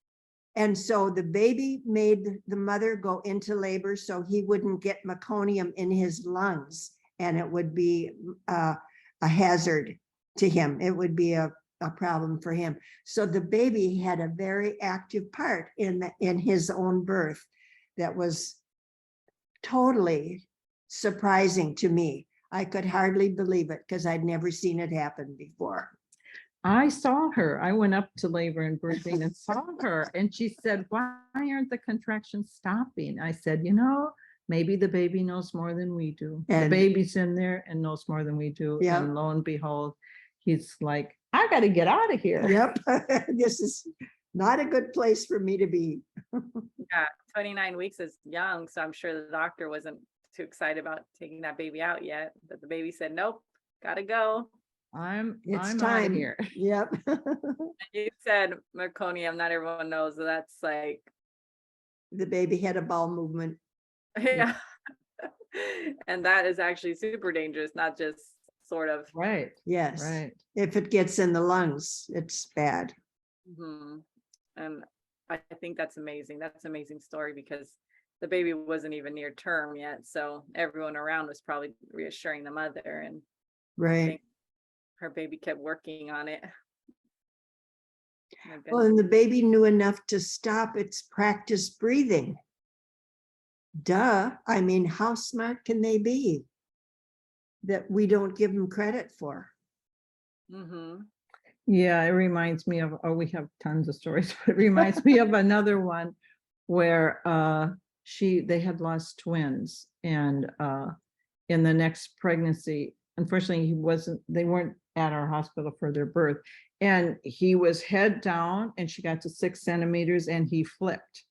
And so the baby made the mother go into labor so he wouldn't get meconium in his lungs, and it would be a hazard to him. It would be a problem for him. So the baby had a very active part in his own birth that was totally surprising to me. I could hardly believe it because I'd never seen it happen before. I saw her. I went up to labor and birthing and saw her, and she said, "Why aren't the contractions stopping?" I said, maybe the baby knows more than we do. The And- baby's in there and knows more than we do. Yeah. And lo and behold, he's like, "I got to get out of here." Yep, this is not a good place for me to be. Yeah, 29 weeks is young, so I'm sure the doctor wasn't too excited about taking that baby out yet. But the baby said, "Nope, gotta go." It's I'm out time of here. Yep. You said meconium, not everyone knows that that's like, The baby had a bowel movement. yeah. And that is actually super dangerous, not just sort of. Right. Yes. Right. If it gets in the lungs, it's bad. Mhm. And I think that's amazing. That's an amazing story because the baby wasn't even near term yet. So everyone around was probably reassuring the mother, and I Right. think her baby kept working on it. My Well, goodness. and the baby knew enough to stop its practice breathing. Duh. I mean, how smart can they be that we don't give them credit for? Mhm. Yeah, it reminds me of, we have tons of stories, but it reminds me of another one where they had lost twins, and in the next pregnancy, unfortunately, they weren't at our hospital for their birth, and he was head down and she got to 6 centimeters and he flipped.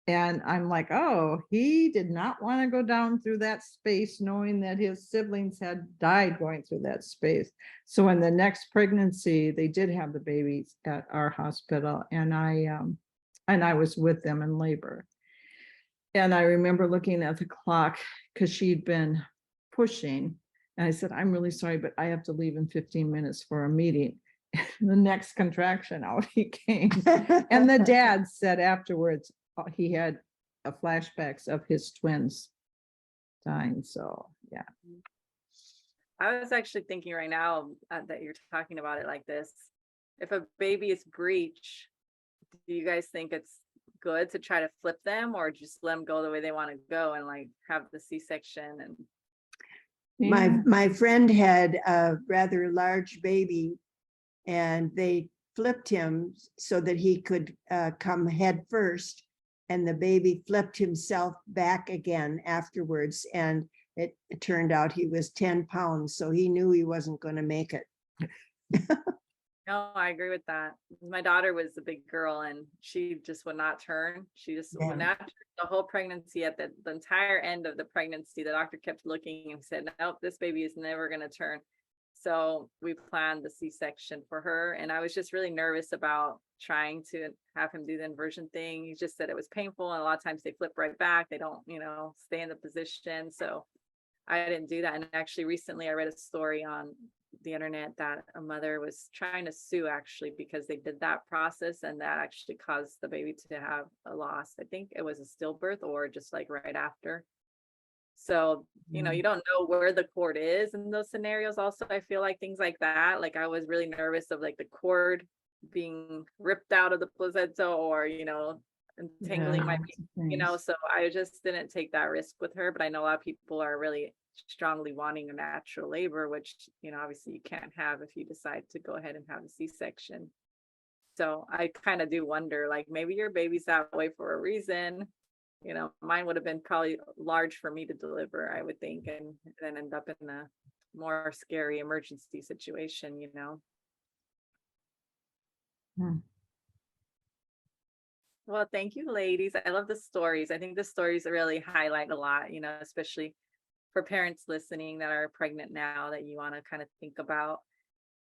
And I'm like, oh, he did not want to go down through that space, knowing that his siblings had died going through that space. So in the next pregnancy, they did have the babies at our hospital, and I was with them in labor. And I remember looking at the clock because she'd been pushing, and I said, "I'm really sorry, but I have to leave in 15 minutes for a meeting." The next contraction, out he came. And the dad said afterwards, he had flashbacks of his twins dying. So yeah. I was actually thinking right now that you're talking about it like this. If a baby is breech, do you guys think it's good to try to flip them, or just let them go the way they want to go and like have the C-section? And My friend had a rather large baby, and they flipped him so that he could come head first, and the baby flipped himself back again afterwards, and it turned out he was 10 pounds, so he knew he wasn't going to make it. no, I agree with that. My daughter was a big girl and she just would not turn. She just would not turn the whole pregnancy. At the entire end of the pregnancy, the doctor kept looking and said, "Nope, this baby is never going to turn." So we planned the C-section for her, and I was just really nervous about trying to have him do the inversion thing. He just said it was painful, and a lot of times they flip right back. They don't, stay in the position. So I didn't do that. And actually recently I read a story on the internet that a mother was trying to sue actually because they did that process and that actually caused the baby to have a loss. I think it was a stillbirth or just like right after. So, you don't know where the cord is in those scenarios. Also, I feel like things like that, like I was really nervous of like the cord being ripped out of the placenta or, entangling my so I just didn't take that risk with her. But I know a lot of people are really strongly wanting a natural labor, which, obviously you can't have if you decide to go ahead and have a C-section. So I kind of do wonder, like maybe your baby's that way for a reason. Mine would have been probably large for me to deliver, I would think, and then end up in a more scary emergency situation. Hmm. Well, thank you, ladies. I love the stories. I think the stories really highlight a lot, especially for parents listening that are pregnant now, that you want to kind of think about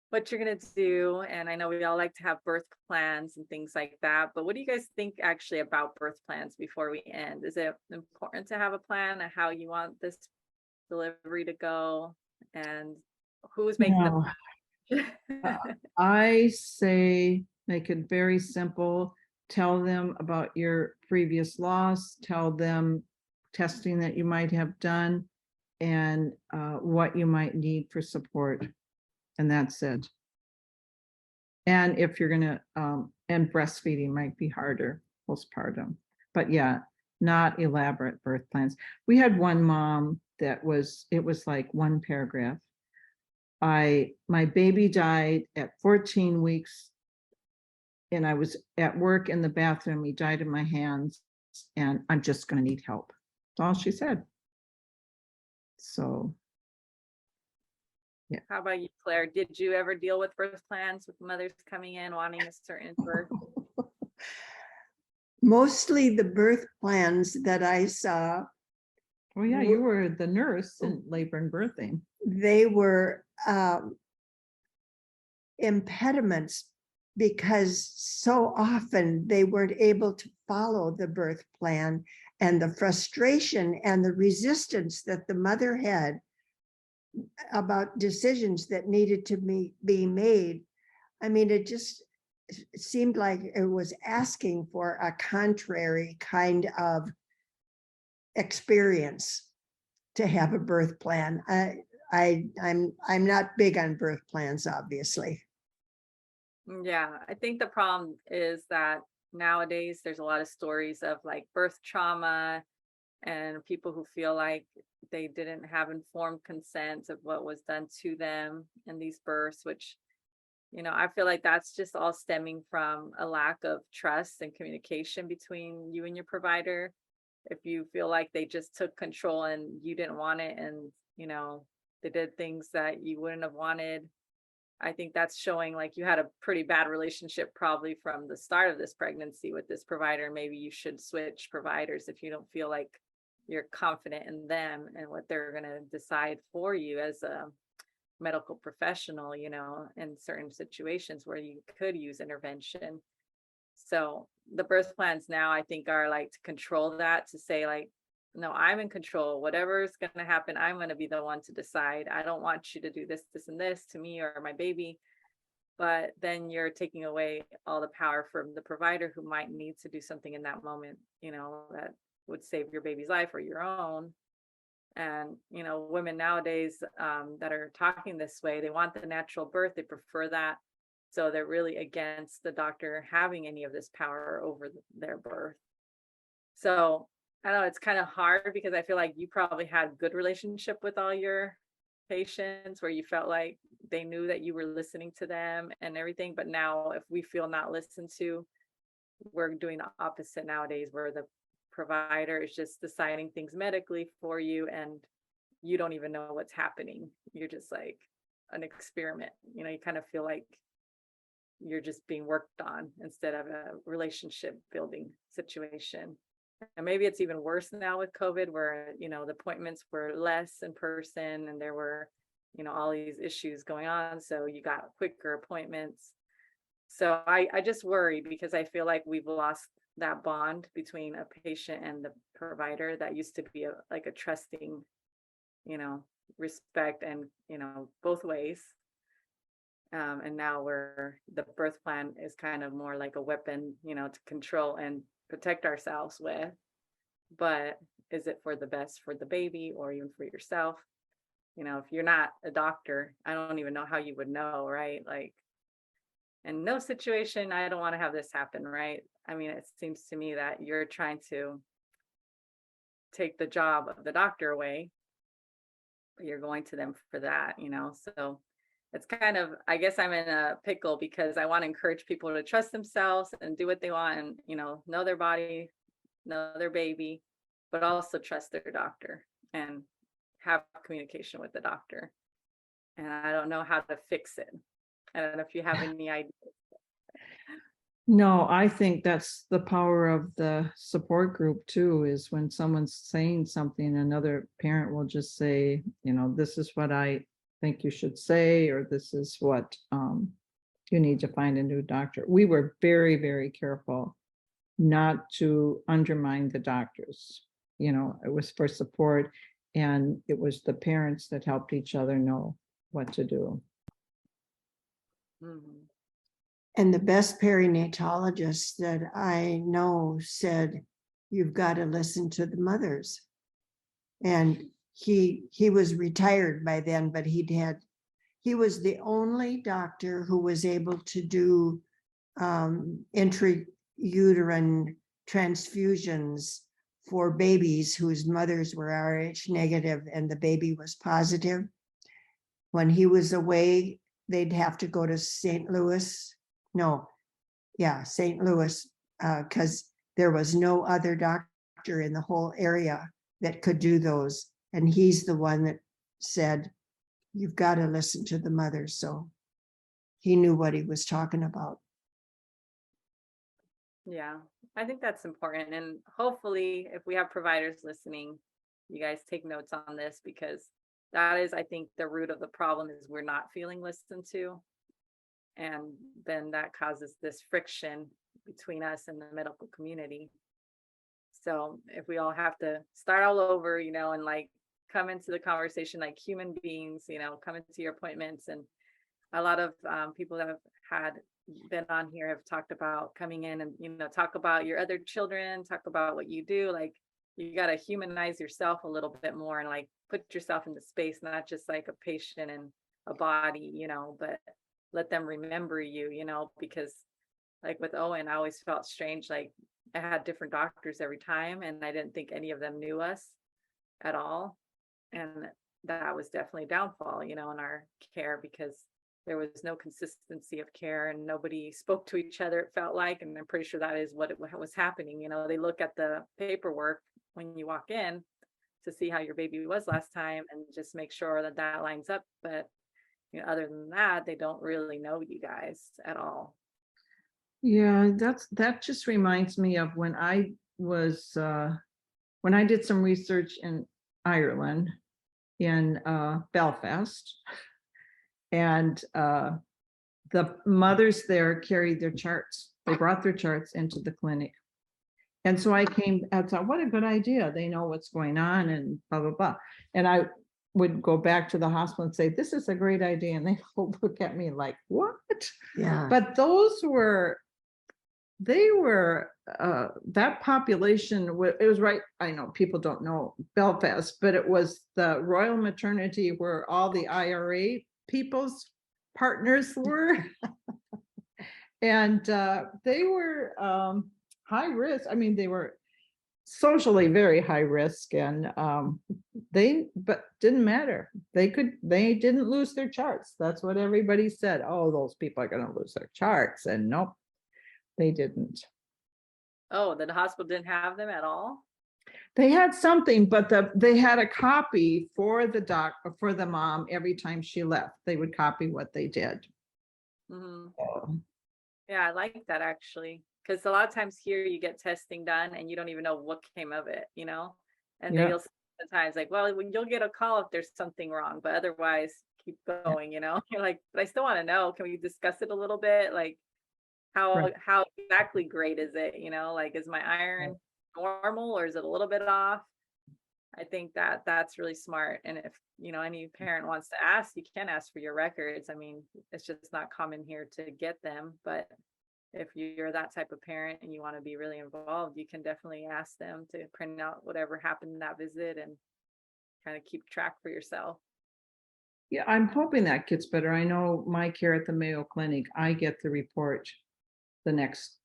what you're going to do. And I know we all like to have birth plans and things like that, but what do you guys think actually about birth plans before we end? Is it important to have a plan of how you want this delivery to go, and who's making No. the I say make it very simple. Tell them about your previous loss, tell them testing that you might have done, and what you might need for support. And that's it. And if you're gonna, and breastfeeding might be harder postpartum, but yeah, not elaborate birth plans. We had one mom that it was like one paragraph. My baby died at 14 weeks and I was at work in the bathroom. He died in my hands and I'm just going to need help. That's all she said. So, yeah. How about you, Claire? Did you ever deal with birth plans with mothers coming in wanting a certain birth? Mostly the birth plans that I saw, Oh yeah, you were the nurse in labor and birthing. they were impediments because so often they weren't able to follow the birth plan, and the frustration and the resistance that the mother had about decisions that needed to be made. I mean, it just seemed like it was asking for a contrary kind of experience to have a birth plan. I'm not big on birth plans, obviously. Yeah, I think the problem is that nowadays there's a lot of stories of like birth trauma and people who feel like they didn't have informed consent of what was done to them in these births, which, I feel like that's just all stemming from a lack of trust and communication between you and your provider. If you feel like they just took control and you didn't want it, and, they did things that you wouldn't have wanted, I think that's showing like you had a pretty bad relationship probably from the start of this pregnancy with this provider. Maybe you should switch providers if you don't feel like you're confident in them and what they're going to decide for you as a medical professional, in certain situations where you could use intervention. So the birth plans now, I think, are like to control that, to say like, no, I'm in control. Whatever's going to happen, I'm going to be the one to decide. I don't want you to do this, this, and this to me or my baby. But then you're taking away all the power from the provider who might need to do something in that moment, that would save your baby's life or your own. And, women nowadays that are talking this way, they want the natural birth. They prefer that. So they're really against the doctor having any of this power over their birth. So I don't know, it's kind of hard because I feel like you probably had good relationship with all your patients where you felt like they knew that you were listening to them and everything. But now if we feel not listened to, we're doing the opposite nowadays, where the provider is just deciding things medically for you and you don't even know what's happening. You're just like an experiment. You kind of feel like you're just being worked on instead of a relationship building situation. And maybe it's even worse now with COVID, where, the appointments were less in person and there were, all these issues going on. So you got quicker appointments. So I just worry because I feel like we've lost that bond between a patient and the provider that used to be like a trusting, respect and, both ways. And now the birth plan is kind of more like a weapon, to control and protect ourselves with. But is it for the best for the baby or even for yourself? If you're not a doctor, I don't even know how you would know, right? Like, in no situation, I don't want to have this happen, right? I mean, it seems to me that you're trying to take the job of the doctor away, but you're going to them for that. So it's kind of, I guess I'm in a pickle because I want to encourage people to trust themselves and do what they want and, know their body, know their baby, but also trust their doctor and have communication with the doctor. And I don't know how to fix it. I don't know if you have any idea. No, I think that's the power of the support group too, is when someone's saying something, another parent will just say, this is what I think you should say, or this is what you need to find a new doctor. We were very, very careful not to undermine the doctors. It was for support, and it was the parents that helped each other know what to do. Mhm. And the best perinatologist that I know said, you've got to listen to the mothers. And he was retired by then, but he was the only doctor who was able to do intrauterine transfusions for babies whose mothers were Rh negative and the baby was positive. When he was away, they'd have to go to St. Louis. St. Louis, because there was no other doctor in the whole area that could do those. And he's the one that said, you've got to listen to the mother. So he knew what he was talking about. Yeah, I think that's important. And hopefully, if we have providers listening, you guys take notes on this because that is, I think, the root of the problem is we're not feeling listened to. And then that causes this friction between us and the medical community. So if we all have to start all over, and like come into the conversation like human beings, come into your appointments. And a lot of people that have been on here have talked about coming in and, talk about your other children, talk about what you do. Like you got to humanize yourself a little bit more and like put yourself in the space, not just like a patient and a body, but let them remember you, because like with Owen, I always felt strange. Like I had different doctors every time and I didn't think any of them knew us at all. And that was definitely a downfall, in our care because there was no consistency of care and nobody spoke to each other, it felt like. And I'm pretty sure that is what was happening. They look at the paperwork when you walk in to see how your baby was last time and just make sure that that lines up. But other than that, they don't really know you guys at all. Yeah, that just reminds me of when I was when I did some research in Ireland, in Belfast, and the mothers there carried their charts. They brought their charts into the clinic. And so I thought, what a good idea. They know what's going on and blah, blah, blah. And I would go back to the hospital and say, this is a great idea. And they would look at me like, what? Yeah. But that population, it was right. I know people don't know Belfast, but it was the Royal Maternity where all the IRA people's partners were. And they were high risk. I mean, they were socially very high risk, and but didn't matter. They didn't lose their charts. That's what everybody said. Oh, those people are going to lose their charts. And nope, they didn't. Oh, the hospital didn't have them at all? They had something, but they had a copy for the mom every time she left. They would copy what they did. Mm-hmm. So, yeah, I like that actually, because a lot of times here you get testing done and you don't even know what came of it, and yeah. they'll sometimes like, well, you'll get a call if there's something wrong, but otherwise keep going, you're like, but I still want to know, can we discuss it a little bit? Like Right. how exactly great is it? Like, is my iron normal or is it a little bit off? I think that that's really smart. And if, any parent wants to ask, you can ask for your records. I mean, it's just not common here to get them, but if you're that type of parent and you want to be really involved, you can definitely ask them to print out whatever happened in that visit and kind of keep track for yourself. Yeah, I'm hoping that gets better. I know my care at the Mayo Clinic, I get the report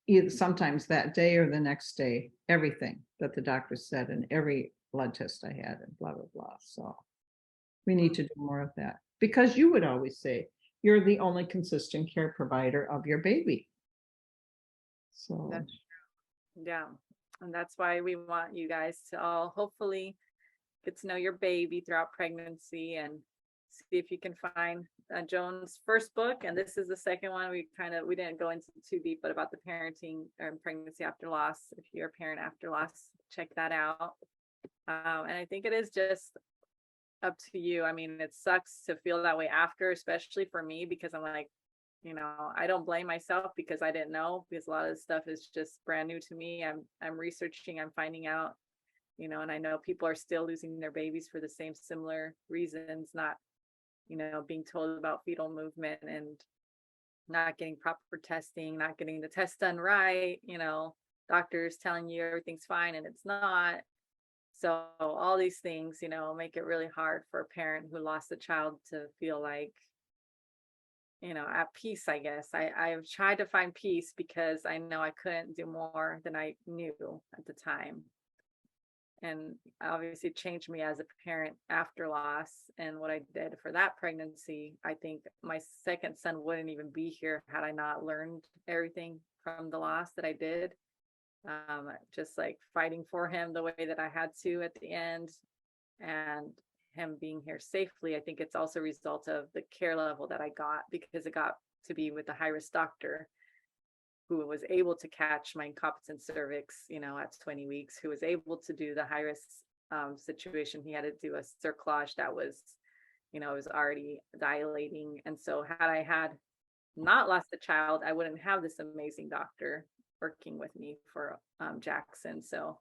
either sometimes that day or the next day, everything that the doctor said and every blood test I had and blah, blah, blah. So we need to do more of that because you would always say you're the only consistent care provider of your baby. So That's true. Yeah. And that's why we want you guys to all hopefully get to know your baby throughout pregnancy and see if you can find Joan's first book. And this is the second one. We didn't go into too deep, but about the parenting or pregnancy after loss. If you're a parent after loss, check that out. And I think it is just up to you. I mean, it sucks to feel that way after, especially for me, because I'm like, I don't blame myself because I didn't know, because a lot of this stuff is just brand new to me. I'm researching, I'm finding out, and I know people are still losing their babies for the same similar reasons, not, being told about fetal movement and not getting proper testing, not getting the test done right, doctors telling you everything's fine and it's not. So all these things, make it really hard for a parent who lost a child to feel like, at peace, I guess. I've tried to find peace because I know I couldn't do more than I knew at the time. And obviously it changed me as a parent after loss and what I did for that pregnancy. I think my second son wouldn't even be here had I not learned everything from the loss that I did. Just like fighting for him the way that I had to at the end and him being here safely. I think it's also a result of the care level that I got because it got to be with a high risk doctor who was able to catch my incompetent cervix, at 20 weeks, who was able to do the high risk situation. He had to do a cerclage that was, it was already dilating. And so had I had not lost a child, I wouldn't have this amazing doctor working with me for Jackson. So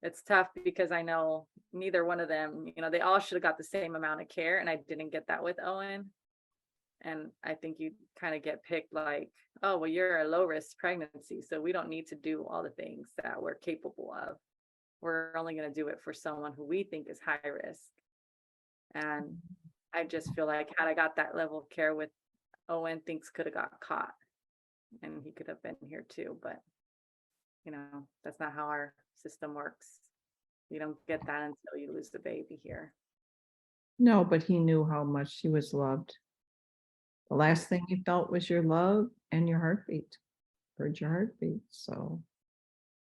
it's tough because I know neither one of them, they all should have got the same amount of care. And I didn't get that with Owen. And I think you kind of get picked like, oh, well, you're a low risk pregnancy, so we don't need to do all the things that we're capable of. We're only going to do it for someone who we think is high risk. And I just feel like had I got that level of care with Owen, things could have got caught and he could have been here too. But, that's not how our system works. You don't get that until you lose the baby here. no, but he knew how much he was loved. The last thing he felt was your love and your heartbeat. Heard your heartbeat, so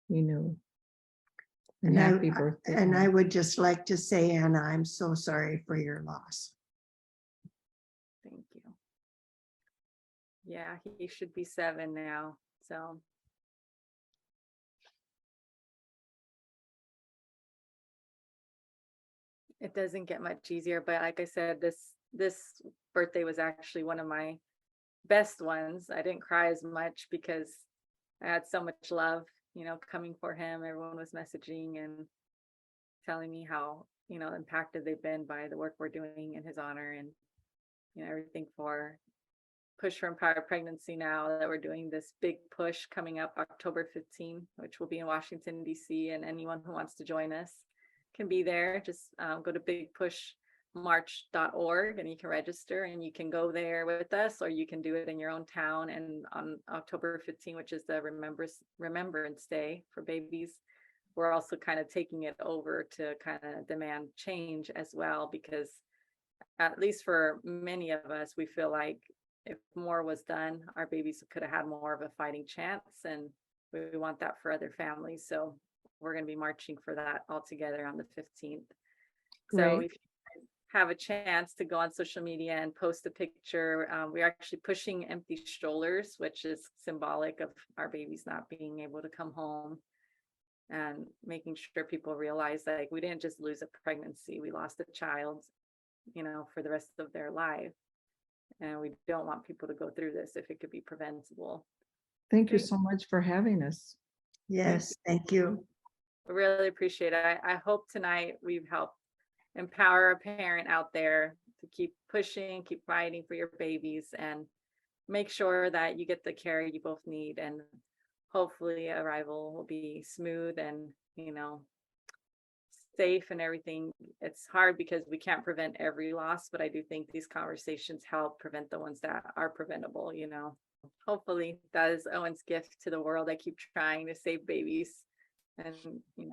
he knew. And happy birthday. And I would just like to say, Anna, I'm so sorry for your loss. Thank you. Yeah, he should be 7 now. So it doesn't get much easier, but like I said, this birthday was actually one of my best ones. I didn't cry as much because I had so much love, coming for him. Everyone was messaging and telling me how, impacted they've been by the work we're doing in his honor and, everything for Push for Empowered Pregnancy now that we're doing this big push coming up October 15, which will be in Washington, D.C. And anyone who wants to join us can be there. Just go to bigpushmarch.org and you can register and you can go there with us, or you can do it in your own town. And on October 15, which is the Remembrance Day for babies, we're also kind of taking it over to kind of demand change as well, because at least for many of us, we feel like if more was done, our babies could have had more of a fighting chance, and we want that for other families. So we're going to be marching for that all together on the 15th. So if you have a chance to go on social media and post a picture, we're actually pushing empty strollers, which is symbolic of our babies not being able to come home, and making sure people realize like we didn't just lose a pregnancy, we lost a child, for the rest of their life. And we don't want people to go through this if it could be preventable. Thank you so much for having us. Yes, thank you. really appreciate it. I hope tonight we've helped empower a parent out there to keep pushing, keep fighting for your babies, and make sure that you get the care you both need. And hopefully arrival will be smooth and, safe and everything. It's hard because we can't prevent every loss, but I do think these conversations help prevent the ones that are preventable. Hopefully that is Owen's gift to the world. I keep trying to save babies, and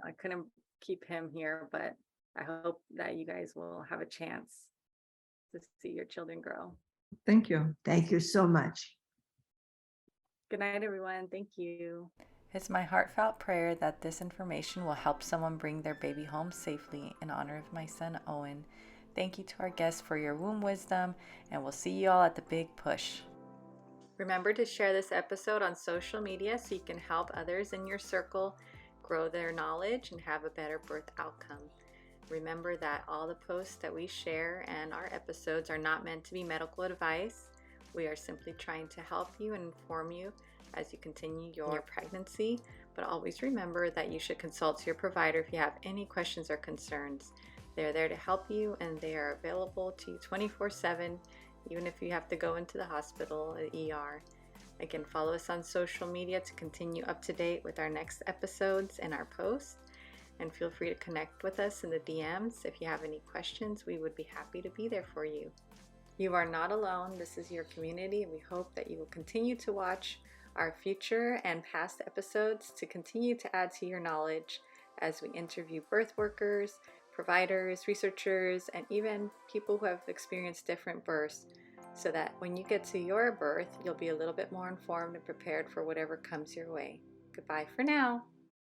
I couldn't keep him here, but I hope that you guys will have a chance to see your children grow. Thank you. Thank you so much. Good night, everyone. Thank you. It's my heartfelt prayer that this information will help someone bring their baby home safely in honor of my son, Owen. Thank you to our guests for your womb wisdom, and we'll see you all at the big push. Remember to share this episode on social media so you can help others in your circle grow their knowledge and have a better birth outcome. Remember that all the posts that we share and our episodes are not meant to be medical advice. We are simply trying to help you and inform you as you continue your pregnancy, but always remember that you should consult your provider if you have any questions or concerns. They're there to help you, and they are available to you 24/7, even if you have to go into the hospital or ER. Again, follow us on social media to continue up to date with our next episodes and our posts, and feel free to connect with us in the DMs. If you have any questions, we would be happy to be there for you. You are not alone. This is your community, and we hope that you will continue to watch our future and past episodes to continue to add to your knowledge as we interview birth workers, providers, researchers, and even people who have experienced different births, so that when you get to your birth, you'll be a little bit more informed and prepared for whatever comes your way. Goodbye for now.